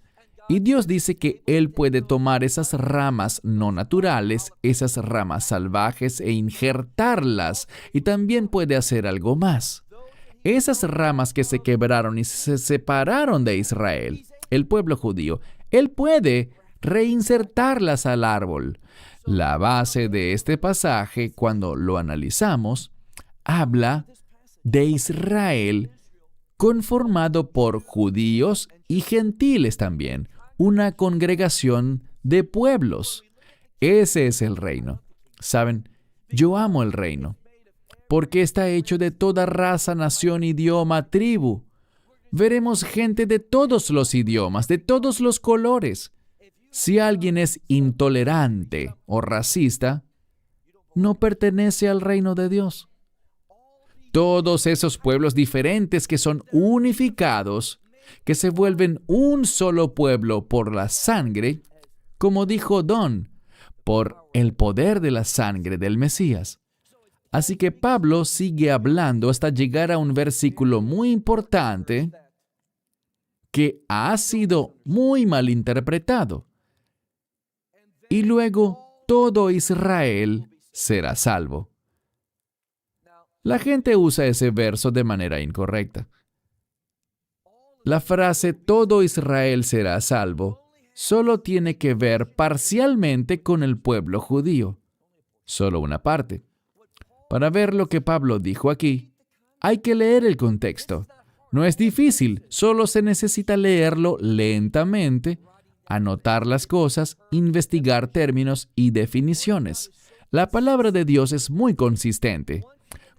Y Dios dice que Él puede tomar esas ramas no naturales, esas ramas salvajes, e injertarlas, y también puede hacer algo más. Esas ramas que se quebraron y se separaron de Israel, el pueblo judío, Él puede reinsertarlas al árbol. La base de este pasaje, cuando lo analizamos, habla de Israel conformado por judíos y gentiles también, una congregación de pueblos. Ese es el reino. ¿Saben? Yo amo el reino, porque está hecho de toda raza, nación, idioma, tribu. Veremos gente de todos los idiomas, de todos los colores. Si alguien es intolerante o racista, no pertenece al reino de Dios. Todos esos pueblos diferentes que son unificados, que se vuelven un solo pueblo por la sangre, como dijo Don, por el poder de la sangre del Mesías. Así que Pablo sigue hablando hasta llegar a un versículo muy importante que ha sido muy mal interpretado. Y luego todo Israel será salvo. La gente usa ese verso de manera incorrecta. La frase todo Israel será salvo solo tiene que ver parcialmente con el pueblo judío, solo una parte. Para ver lo que Pablo dijo aquí, hay que leer el contexto. No es difícil, solo se necesita leerlo lentamente, anotar las cosas, investigar términos y definiciones. La palabra de Dios es muy consistente.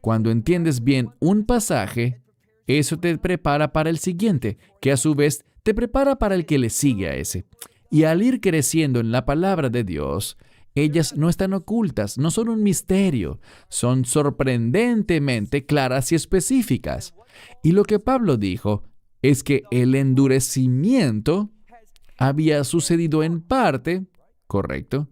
Cuando entiendes bien un pasaje, eso te prepara para el siguiente, que a su vez te prepara para el que le sigue a ese. Y al ir creciendo en la palabra de Dios, ellas no están ocultas, no son un misterio, son sorprendentemente claras y específicas. Y lo que Pablo dijo es que el endurecimiento había sucedido en parte, ¿correcto?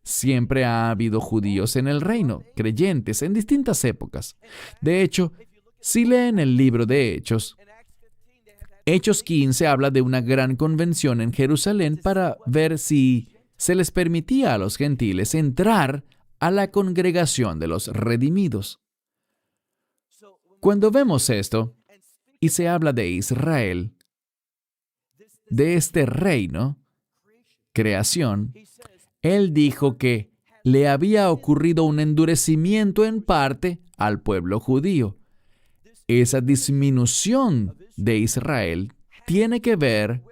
Siempre ha habido judíos en el reino, creyentes en distintas épocas. De hecho, si leen el libro de Hechos, Hechos 15 habla de una gran convención en Jerusalén para ver si se les permitía a los gentiles entrar a la congregación de los redimidos. Cuando vemos esto, y se habla de Israel, de este reino, creación, él dijo que le había ocurrido un endurecimiento en parte al pueblo judío. Esa disminución de Israel tiene que ver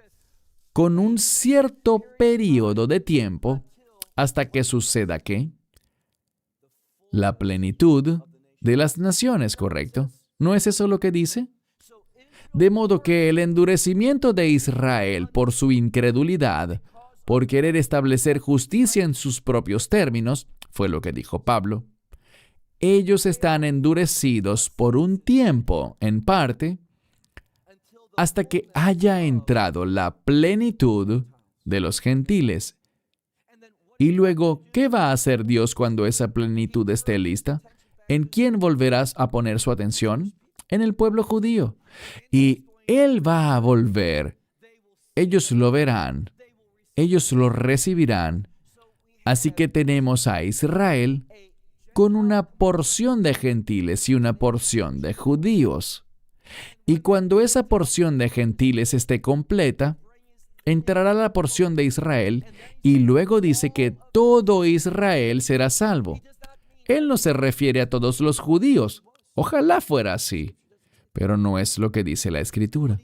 con un cierto periodo de tiempo hasta que suceda ¿qué? La plenitud de las naciones, ¿correcto? ¿No es eso lo que dice? De modo que el endurecimiento de Israel por su incredulidad, por querer establecer justicia en sus propios términos, fue lo que dijo Pablo. Ellos están endurecidos por un tiempo, en parte, hasta que haya entrado la plenitud de los gentiles. Y luego, ¿qué va a hacer Dios cuando esa plenitud esté lista? ¿En quién volverás a poner su atención? En el pueblo judío. Y Él va a volver. Ellos lo verán. Ellos lo recibirán. Así que tenemos a Israel con una porción de gentiles y una porción de judíos. Y cuando esa porción de gentiles esté completa, entrará la porción de Israel y luego dice que todo Israel será salvo. Él no se refiere a todos los judíos. Ojalá fuera así, pero no es lo que dice la Escritura.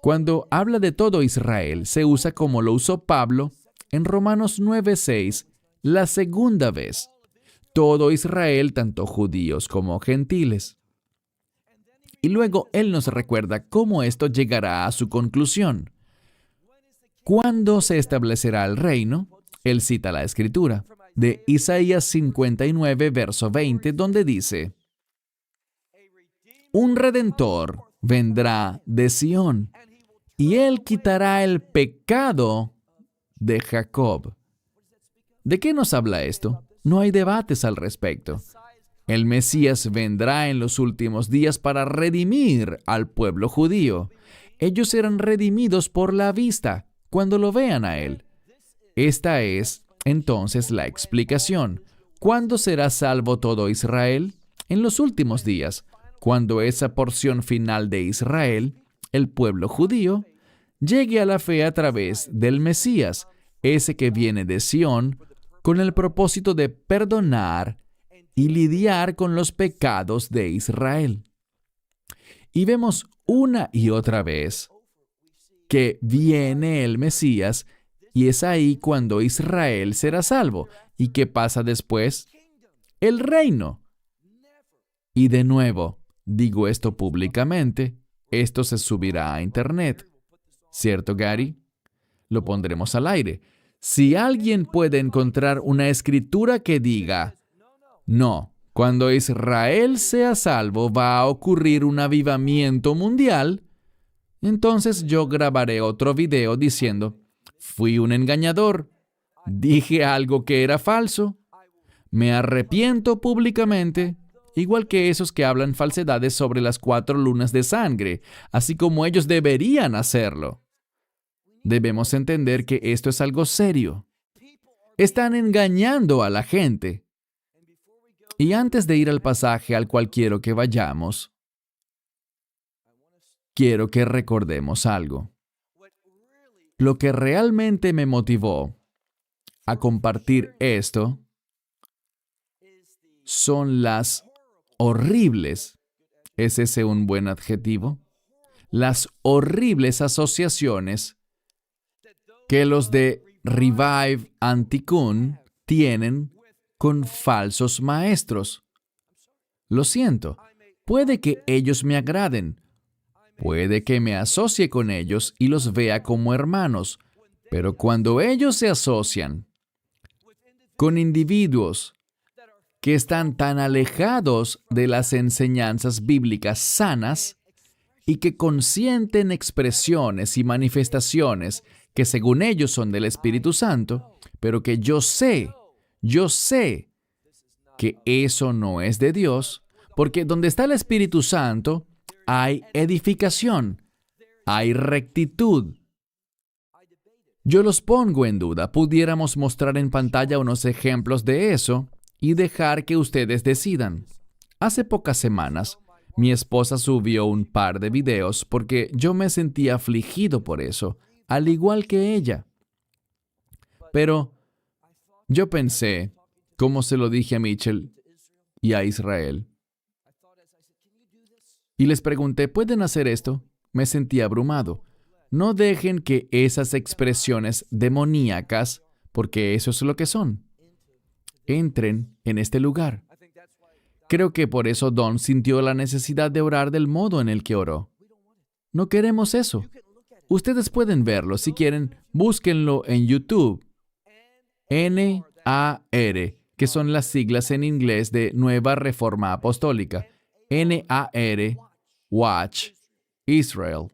Cuando habla de todo Israel, se usa como lo usó Pablo en Romanos 9:6, la segunda vez. Todo Israel, tanto judíos como gentiles. Y luego Él nos recuerda cómo esto llegará a su conclusión. ¿Cuándo se establecerá el reino? Él cita la Escritura de Isaías 59, verso 20, donde dice: un Redentor vendrá de Sión, y Él quitará el pecado de Jacob. ¿De qué nos habla esto? No hay debates al respecto. El Mesías vendrá en los últimos días para redimir al pueblo judío. Ellos serán redimidos por la vista cuando lo vean a Él. Esta es, entonces, la explicación. ¿Cuándo será salvo todo Israel? En los últimos días, cuando esa porción final de Israel, el pueblo judío, llegue a la fe a través del Mesías, ese que viene de Sión, con el propósito de perdonar y lidiar con los pecados de Israel. Y vemos una y otra vez que viene el Mesías, y es ahí cuando Israel será salvo. ¿Y qué pasa después? El reino. Y de nuevo, digo esto públicamente, esto se subirá a Internet. ¿Cierto, Gary? Lo pondremos al aire. Si alguien puede encontrar una escritura que diga: no, cuando Israel sea salvo va a ocurrir un avivamiento mundial, entonces yo grabaré otro video diciendo: fui un engañador, dije algo que era falso, me arrepiento públicamente, igual que esos que hablan falsedades sobre las 4 lunas de sangre, así como ellos deberían hacerlo. Debemos entender que esto es algo serio. Están engañando a la gente. Y antes de ir al pasaje al cual quiero que vayamos, quiero que recordemos algo. Lo que realmente me motivó a compartir esto son las horribles, ¿es ese un buen adjetivo? Las horribles asociaciones que los de Revive Antiquón tienen con falsos maestros. Lo siento, puede que ellos me agraden, puede que me asocie con ellos y los vea como hermanos, pero cuando ellos se asocian con individuos que están tan alejados de las enseñanzas bíblicas sanas y que consienten expresiones y manifestaciones que según ellos son del Espíritu Santo, pero que yo sé que eso no es de Dios, porque donde está el Espíritu Santo hay edificación, hay rectitud. Yo los pongo en duda. Pudiéramos mostrar en pantalla unos ejemplos de eso y dejar que ustedes decidan. Hace pocas semanas, mi esposa subió un par de videos porque yo me sentía afligido por eso, al igual que ella. Pero yo pensé, como se lo dije a Mitchell y a Israel, y les pregunté, ¿pueden hacer esto? Me sentí abrumado. No dejen que esas expresiones demoníacas, porque eso es lo que son, entren en este lugar. Creo que por eso Don sintió la necesidad de orar del modo en el que oró. No queremos eso. Ustedes pueden verlo. Si quieren, búsquenlo en YouTube. NAR, que son las siglas en inglés de Nueva Reforma Apostólica. NAR, Watch, Israel.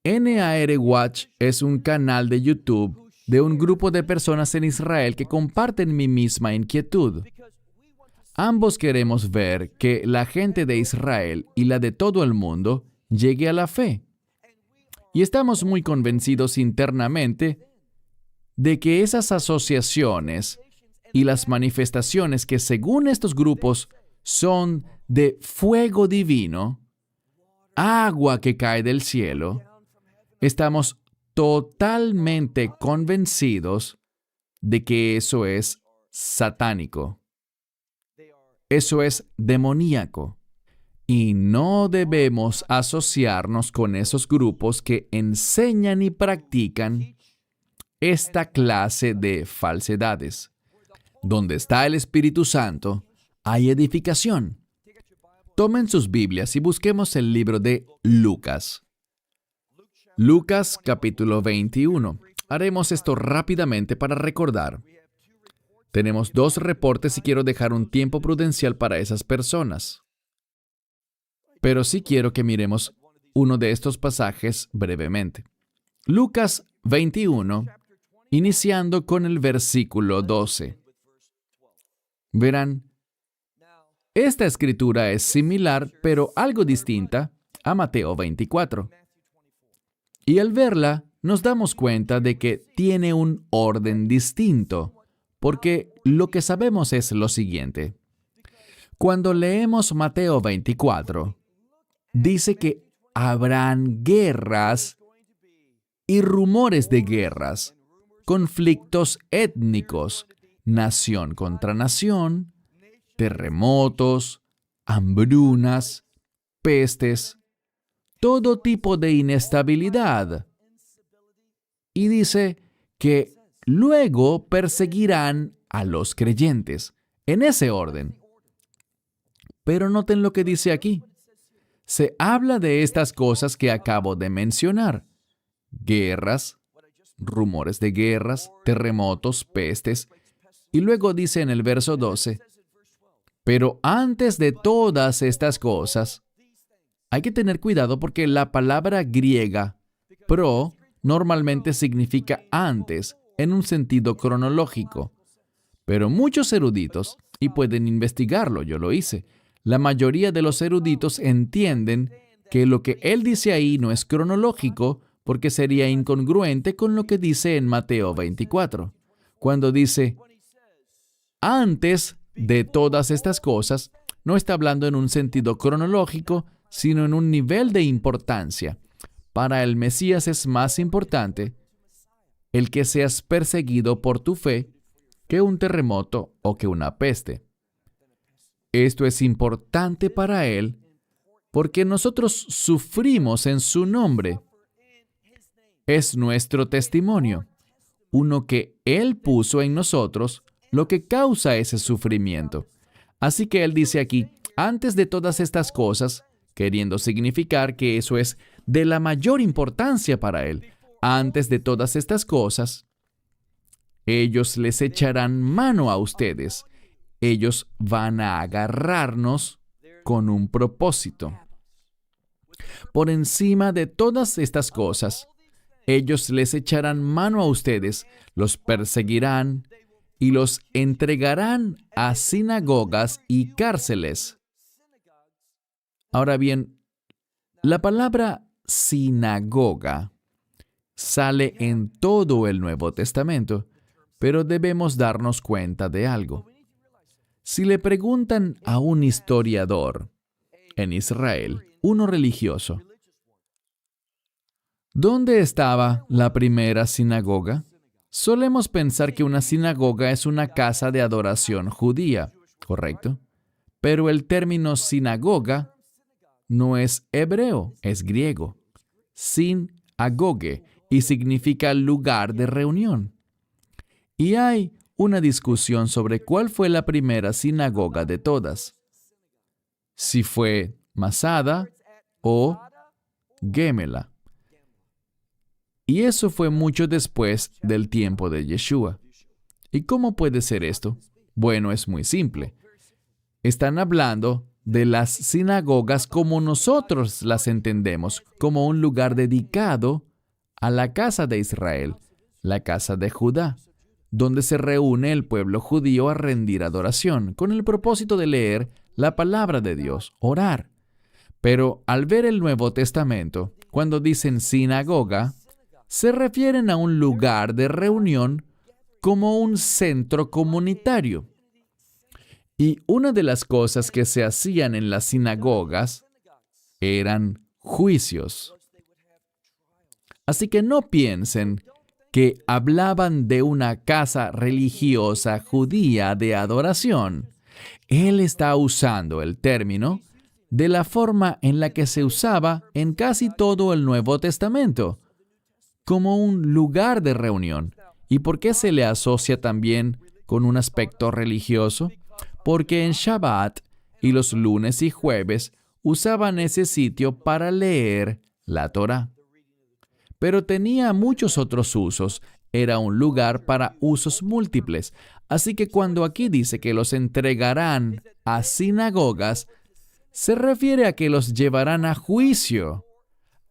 NAR Watch es un canal de YouTube de un grupo de personas en Israel que comparten mi misma inquietud. Ambos queremos ver que la gente de Israel y la de todo el mundo llegue a la fe. Y estamos muy convencidos internamente de que esas asociaciones y las manifestaciones que según estos grupos son de fuego divino, agua que cae del cielo, estamos totalmente convencidos de que eso es satánico. Eso es demoníaco. Y no debemos asociarnos con esos grupos que enseñan y practican esta clase de falsedades. Donde está el Espíritu Santo, hay edificación. Tomen sus Biblias y busquemos el libro de Lucas. Lucas capítulo 21. Haremos esto rápidamente para recordar. Tenemos 2 reportes y quiero dejar un tiempo prudencial para esas personas. Pero sí quiero que miremos uno de estos pasajes brevemente. Lucas 21, iniciando con el versículo 12. Verán, esta escritura es similar, pero algo distinta, a Mateo 24. Y al verla, nos damos cuenta de que tiene un orden distinto, porque lo que sabemos es lo siguiente. Cuando leemos Mateo 24, dice que habrán guerras y rumores de guerras, conflictos étnicos, nación contra nación, terremotos, hambrunas, pestes, todo tipo de inestabilidad. Y dice que luego perseguirán a los creyentes, en ese orden. Pero noten lo que dice aquí. Se habla de estas cosas que acabo de mencionar: guerras, rumores de guerras, terremotos, pestes. Y luego dice en el verso 12, pero antes de todas estas cosas, hay que tener cuidado porque la palabra griega pro normalmente significa antes, en un sentido cronológico. Pero muchos eruditos, y pueden investigarlo, yo lo hice, la mayoría de los eruditos entienden que lo que él dice ahí no es cronológico porque sería incongruente con lo que dice en Mateo 24. Cuando dice, antes de todas estas cosas, no está hablando en un sentido cronológico, sino en un nivel de importancia. Para el Mesías es más importante el que seas perseguido por tu fe que un terremoto o que una peste. Esto es importante para Él porque nosotros sufrimos en su nombre. Es nuestro testimonio, uno que Él puso en nosotros, lo que causa ese sufrimiento. Así que Él dice aquí, antes de todas estas cosas, queriendo significar que eso es de la mayor importancia para Él. Antes de todas estas cosas, ellos les echarán mano a ustedes. Ellos van a agarrarnos con un propósito. Por encima de todas estas cosas, ellos les echarán mano a ustedes, los perseguirán y los entregarán a sinagogas y cárceles. Ahora bien, la palabra sinagoga sale en todo el Nuevo Testamento, pero debemos darnos cuenta de algo. Si le preguntan a un historiador en Israel, uno religioso, ¿dónde estaba la primera sinagoga? Solemos pensar que una sinagoga es una casa de adoración judía, ¿correcto? Pero el término sinagoga no es hebreo, es griego. Sin agoge, y significa lugar de reunión. Y hay una discusión sobre cuál fue la primera sinagoga de todas. Si fue Masada o Gémela. Y eso fue mucho después del tiempo de Yeshua. ¿Y cómo puede ser esto? Bueno, es muy simple. Están hablando de las sinagogas como nosotros las entendemos, como un lugar dedicado a la casa de Israel, la casa de Judá, donde se reúne el pueblo judío a rendir adoración, con el propósito de leer la palabra de Dios, orar. Pero al ver el Nuevo Testamento, cuando dicen sinagoga, se refieren a un lugar de reunión como un centro comunitario. Y una de las cosas que se hacían en las sinagogas eran juicios. Así que no piensen que hablaban de una casa religiosa judía de adoración. Él está usando el término de la forma en la que se usaba en casi todo el Nuevo Testamento, como un lugar de reunión. ¿Y por qué se le asocia también con un aspecto religioso? Porque en Shabbat y los lunes y jueves usaban ese sitio para leer la Torá. pero tenía muchos otros usos. Era un lugar para usos múltiples. Así que cuando aquí dice que los entregarán a sinagogas, se refiere a que los llevarán a juicio,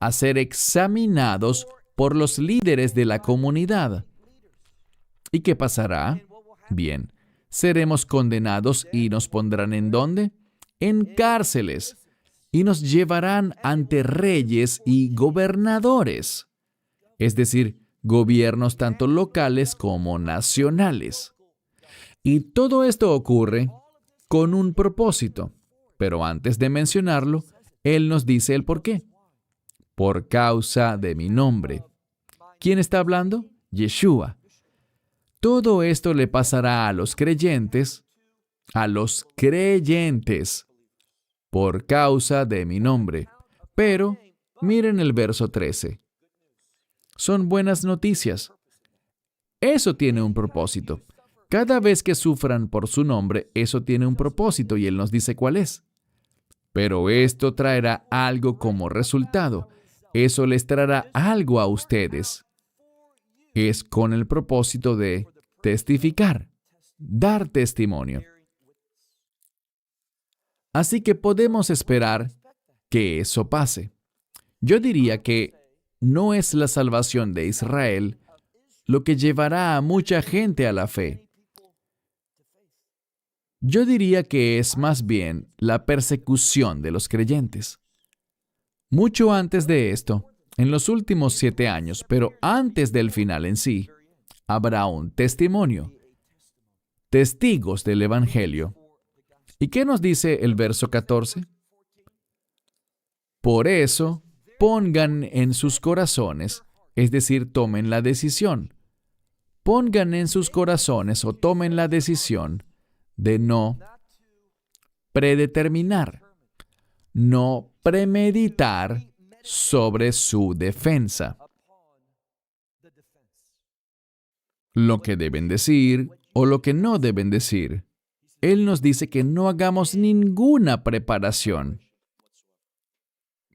a ser examinados por los líderes de la comunidad. ¿Y qué pasará? Bien, seremos condenados y nos pondrán ¿en dónde? En cárceles, y nos llevarán ante reyes y gobernadores, es decir, gobiernos tanto locales como nacionales. Y todo esto ocurre con un propósito, pero antes de mencionarlo, Él nos dice el por qué. Por causa de mi nombre. ¿Quién está hablando? Yeshua. Todo esto le pasará a los creyentes, por causa de mi nombre. Pero, miren el verso 13. Son buenas noticias. Eso tiene un propósito. Cada vez que sufran por su nombre, eso tiene un propósito y Él nos dice cuál es. Pero esto traerá algo como resultado. Eso les traerá algo a ustedes. Es con el propósito de testificar, dar testimonio. Así que podemos esperar que eso pase. Yo diría que no es la salvación de Israel lo que llevará a mucha gente a la fe. Yo diría que es más bien la persecución de los creyentes. Mucho antes de esto, en los últimos 7 años, pero antes del final en sí, habrá un testimonio, testigos del Evangelio. ¿Y qué nos dice el verso 14? Por eso, pongan en sus corazones, es decir, tomen la decisión. Pongan en sus corazones o tomen la decisión de no predeterminar, no premeditar sobre su defensa. Lo que deben decir o lo que no deben decir. Él nos dice que no hagamos ninguna preparación.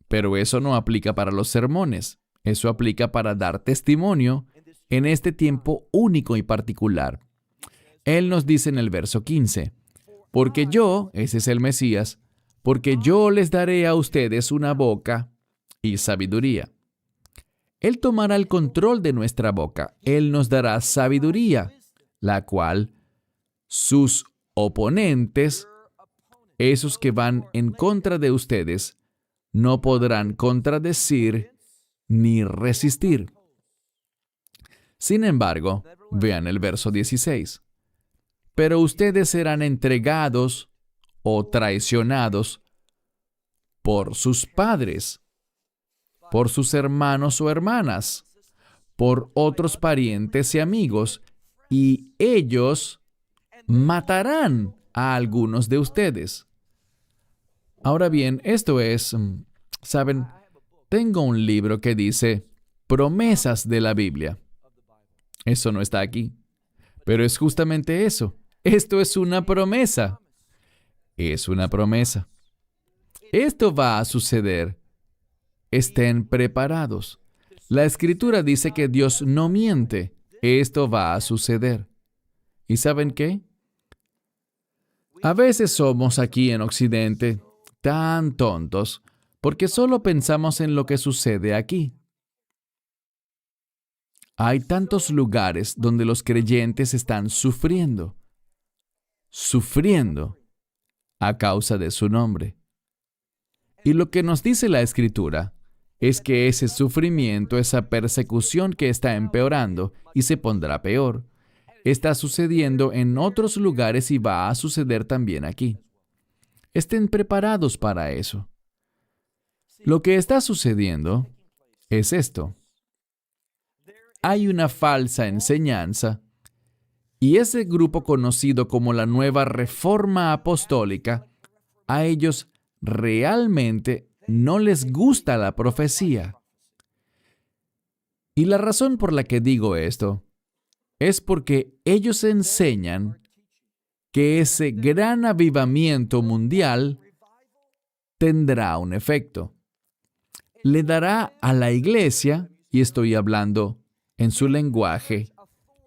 Pero eso no aplica para los sermones. Eso aplica para dar testimonio en este tiempo único y particular. Él nos dice en el verso 15, porque yo, ese es el Mesías, porque yo les daré a ustedes una boca y sabiduría. Él tomará el control de nuestra boca. Él nos dará sabiduría, la cual sus oponentes, esos que van en contra de ustedes, no podrán contradecir ni resistir. Sin embargo, vean el verso 16. Pero ustedes serán entregados o traicionados por sus padres, por sus hermanos o hermanas, por otros parientes y amigos, y ellos matarán a algunos de ustedes. Ahora bien, esto es, ¿saben? Tengo un libro que dice Promesas de la Biblia. Eso no está aquí, pero es justamente eso. Esto es una promesa. Es una promesa. Esto va a suceder. Estén preparados. La Escritura dice que Dios no miente. Esto va a suceder. ¿Y saben qué? A veces somos aquí en Occidente tan tontos porque solo pensamos en lo que sucede aquí. Hay tantos lugares donde los creyentes están sufriendo a causa de su nombre. Y lo que nos dice la Escritura es que ese sufrimiento, esa persecución que está empeorando y se pondrá peor, está sucediendo en otros lugares y va a suceder también aquí. Estén preparados para eso. Lo que está sucediendo es esto. Hay una falsa enseñanza y ese grupo conocido como la Nueva Reforma Apostólica, a ellos realmente no les gusta la profecía. Y la razón por la que digo esto es porque ellos enseñan que ese gran avivamiento mundial tendrá un efecto. Le dará a la iglesia, y estoy hablando en su lenguaje,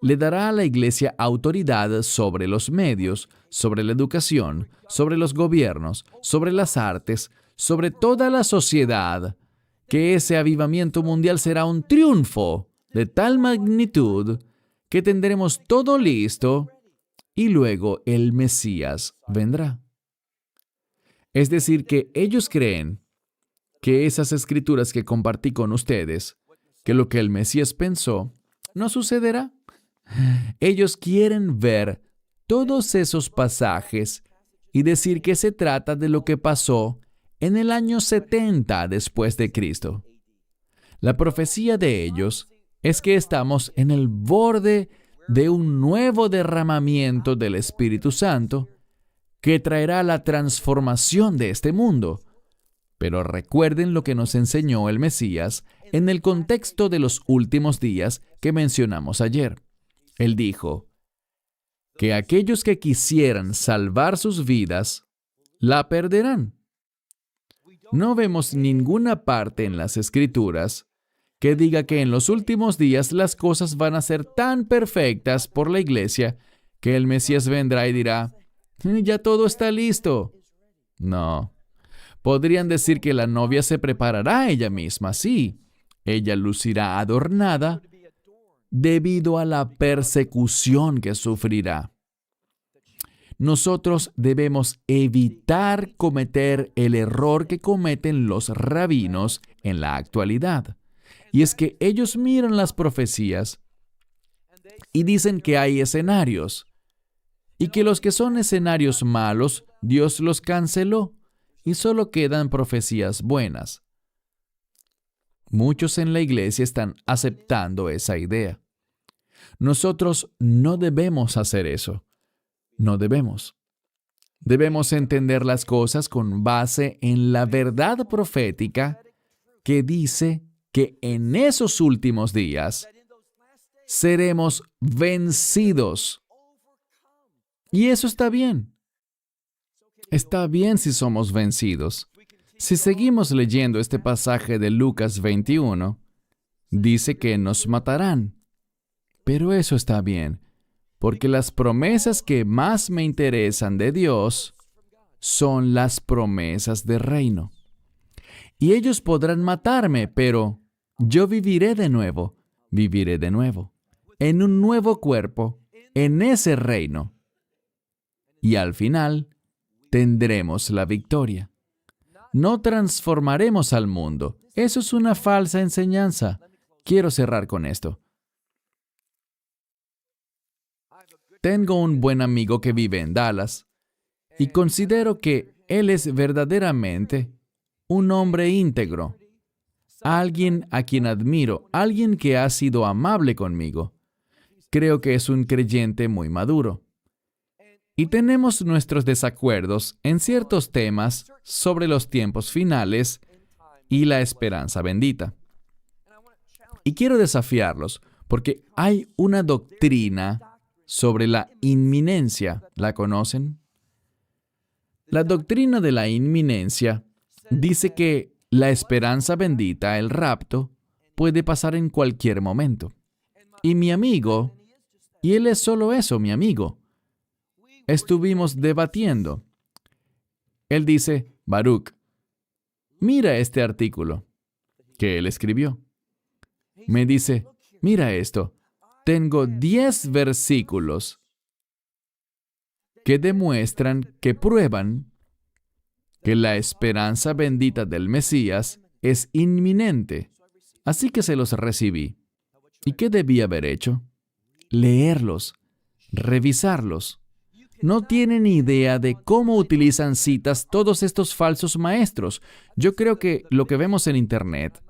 le dará a la iglesia autoridad sobre los medios, sobre la educación, sobre los gobiernos, sobre las artes, sobre toda la sociedad, que ese avivamiento mundial será un triunfo de tal magnitud que tendremos todo listo y luego el Mesías vendrá. Es decir, que ellos creen que esas escrituras que compartí con ustedes, que lo que el Mesías pensó, no sucederá. Ellos quieren ver todos esos pasajes y decir que se trata de lo que pasó en el año 70 después de Cristo. La profecía de ellos es que estamos en el borde de un nuevo derramamiento del Espíritu Santo que traerá la transformación de este mundo. Pero recuerden lo que nos enseñó el Mesías en el contexto de los últimos días que mencionamos ayer. Él dijo que aquellos que quisieran salvar sus vidas, la perderán. No vemos ninguna parte en las Escrituras que diga que en los últimos días las cosas van a ser tan perfectas por la iglesia que el Mesías vendrá y dirá, ya todo está listo. No. Podrían decir que la novia se preparará ella misma, sí. Ella lucirá adornada debido a la persecución que sufrirá. Nosotros debemos evitar cometer el error que cometen los rabinos en la actualidad. Y es que ellos miran las profecías y dicen que hay escenarios, y que los que son escenarios malos, Dios los canceló, y solo quedan profecías buenas. Muchos en la iglesia están aceptando esa idea. Nosotros no debemos hacer eso. No debemos. Debemos entender las cosas con base en la verdad profética que dice que en esos últimos días seremos vencidos. Y eso está bien. Está bien si somos vencidos. Si seguimos leyendo este pasaje de Lucas 21, dice que nos matarán. Pero eso está bien, porque las promesas que más me interesan de Dios son las promesas de reino. Y ellos podrán matarme, pero yo viviré de nuevo, en un nuevo cuerpo, en ese reino. Y al final, tendremos la victoria. No transformaremos al mundo. Eso es una falsa enseñanza. Quiero cerrar con esto. Tengo un buen amigo que vive en Dallas y considero que él es verdaderamente un hombre íntegro, alguien a quien admiro, alguien que ha sido amable conmigo. Creo que es un creyente muy maduro. Y tenemos nuestros desacuerdos en ciertos temas sobre los tiempos finales y la esperanza bendita. Y quiero desafiarlos porque hay una doctrina sobre la inminencia. ¿La conocen? La doctrina de la inminencia dice que la esperanza bendita, el rapto, puede pasar en cualquier momento. Y mi amigo, y él es solo eso, mi amigo, estuvimos debatiendo. Él dice, Baruch, mira este artículo que él escribió. Me dice, mira esto, tengo 10 versículos que demuestran, que prueban que la esperanza bendita del Mesías es inminente. Así que se los recibí. ¿Y qué debía haber hecho? Leerlos, revisarlos. No tienen idea de cómo utilizan citas todos estos falsos maestros. Yo creo que lo que vemos en Internet,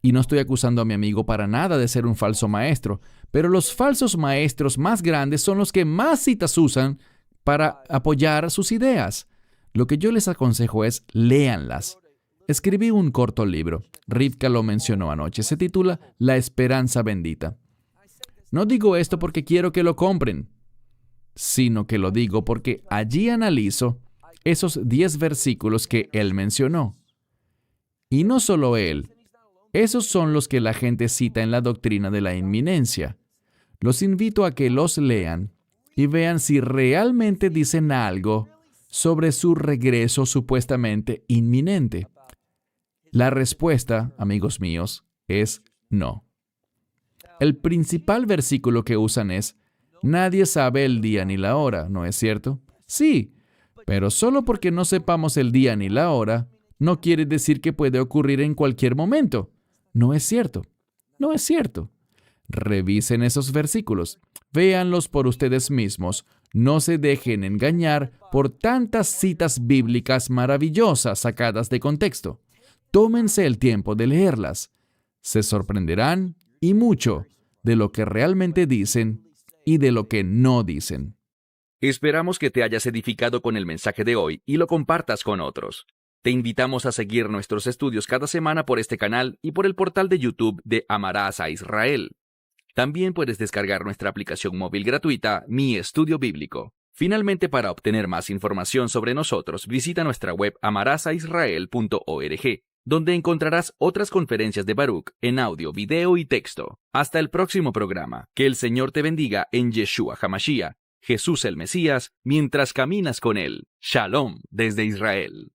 y no estoy acusando a mi amigo para nada de ser un falso maestro, pero los falsos maestros más grandes son los que más citas usan para apoyar sus ideas. Lo que yo les aconsejo es, léanlas. Escribí un corto libro. Rivka lo mencionó anoche. Se titula La Esperanza Bendita. No digo esto porque quiero que lo compren, sino que lo digo porque allí analizo esos 10 versículos que él mencionó. Y no solo él. Esos son los que la gente cita en la doctrina de la inminencia. Los invito a que los lean y vean si realmente dicen algo sobre su regreso supuestamente inminente. La respuesta, amigos míos, es no. El principal versículo que usan es: nadie sabe el día ni la hora, ¿no es cierto? Sí, pero solo porque no sepamos el día ni la hora, no quiere decir que puede ocurrir en cualquier momento. No es cierto. No es cierto. Revisen esos versículos. Véanlos por ustedes mismos. No se dejen engañar por tantas citas bíblicas maravillosas sacadas de contexto. Tómense el tiempo de leerlas. Se sorprenderán, y mucho, de lo que realmente dicen y de lo que no dicen. Esperamos que te hayas edificado con el mensaje de hoy y lo compartas con otros. Te invitamos a seguir nuestros estudios cada semana por este canal y por el portal de YouTube de Amarás a Israel. También puedes descargar nuestra aplicación móvil gratuita, Mi Estudio Bíblico. Finalmente, para obtener más información sobre nosotros, visita nuestra web amarasaisrael.org, donde encontrarás otras conferencias de Baruch en audio, video y texto. Hasta el próximo programa. Que el Señor te bendiga en Yeshua HaMashiach, Jesús el Mesías, mientras caminas con Él. Shalom desde Israel.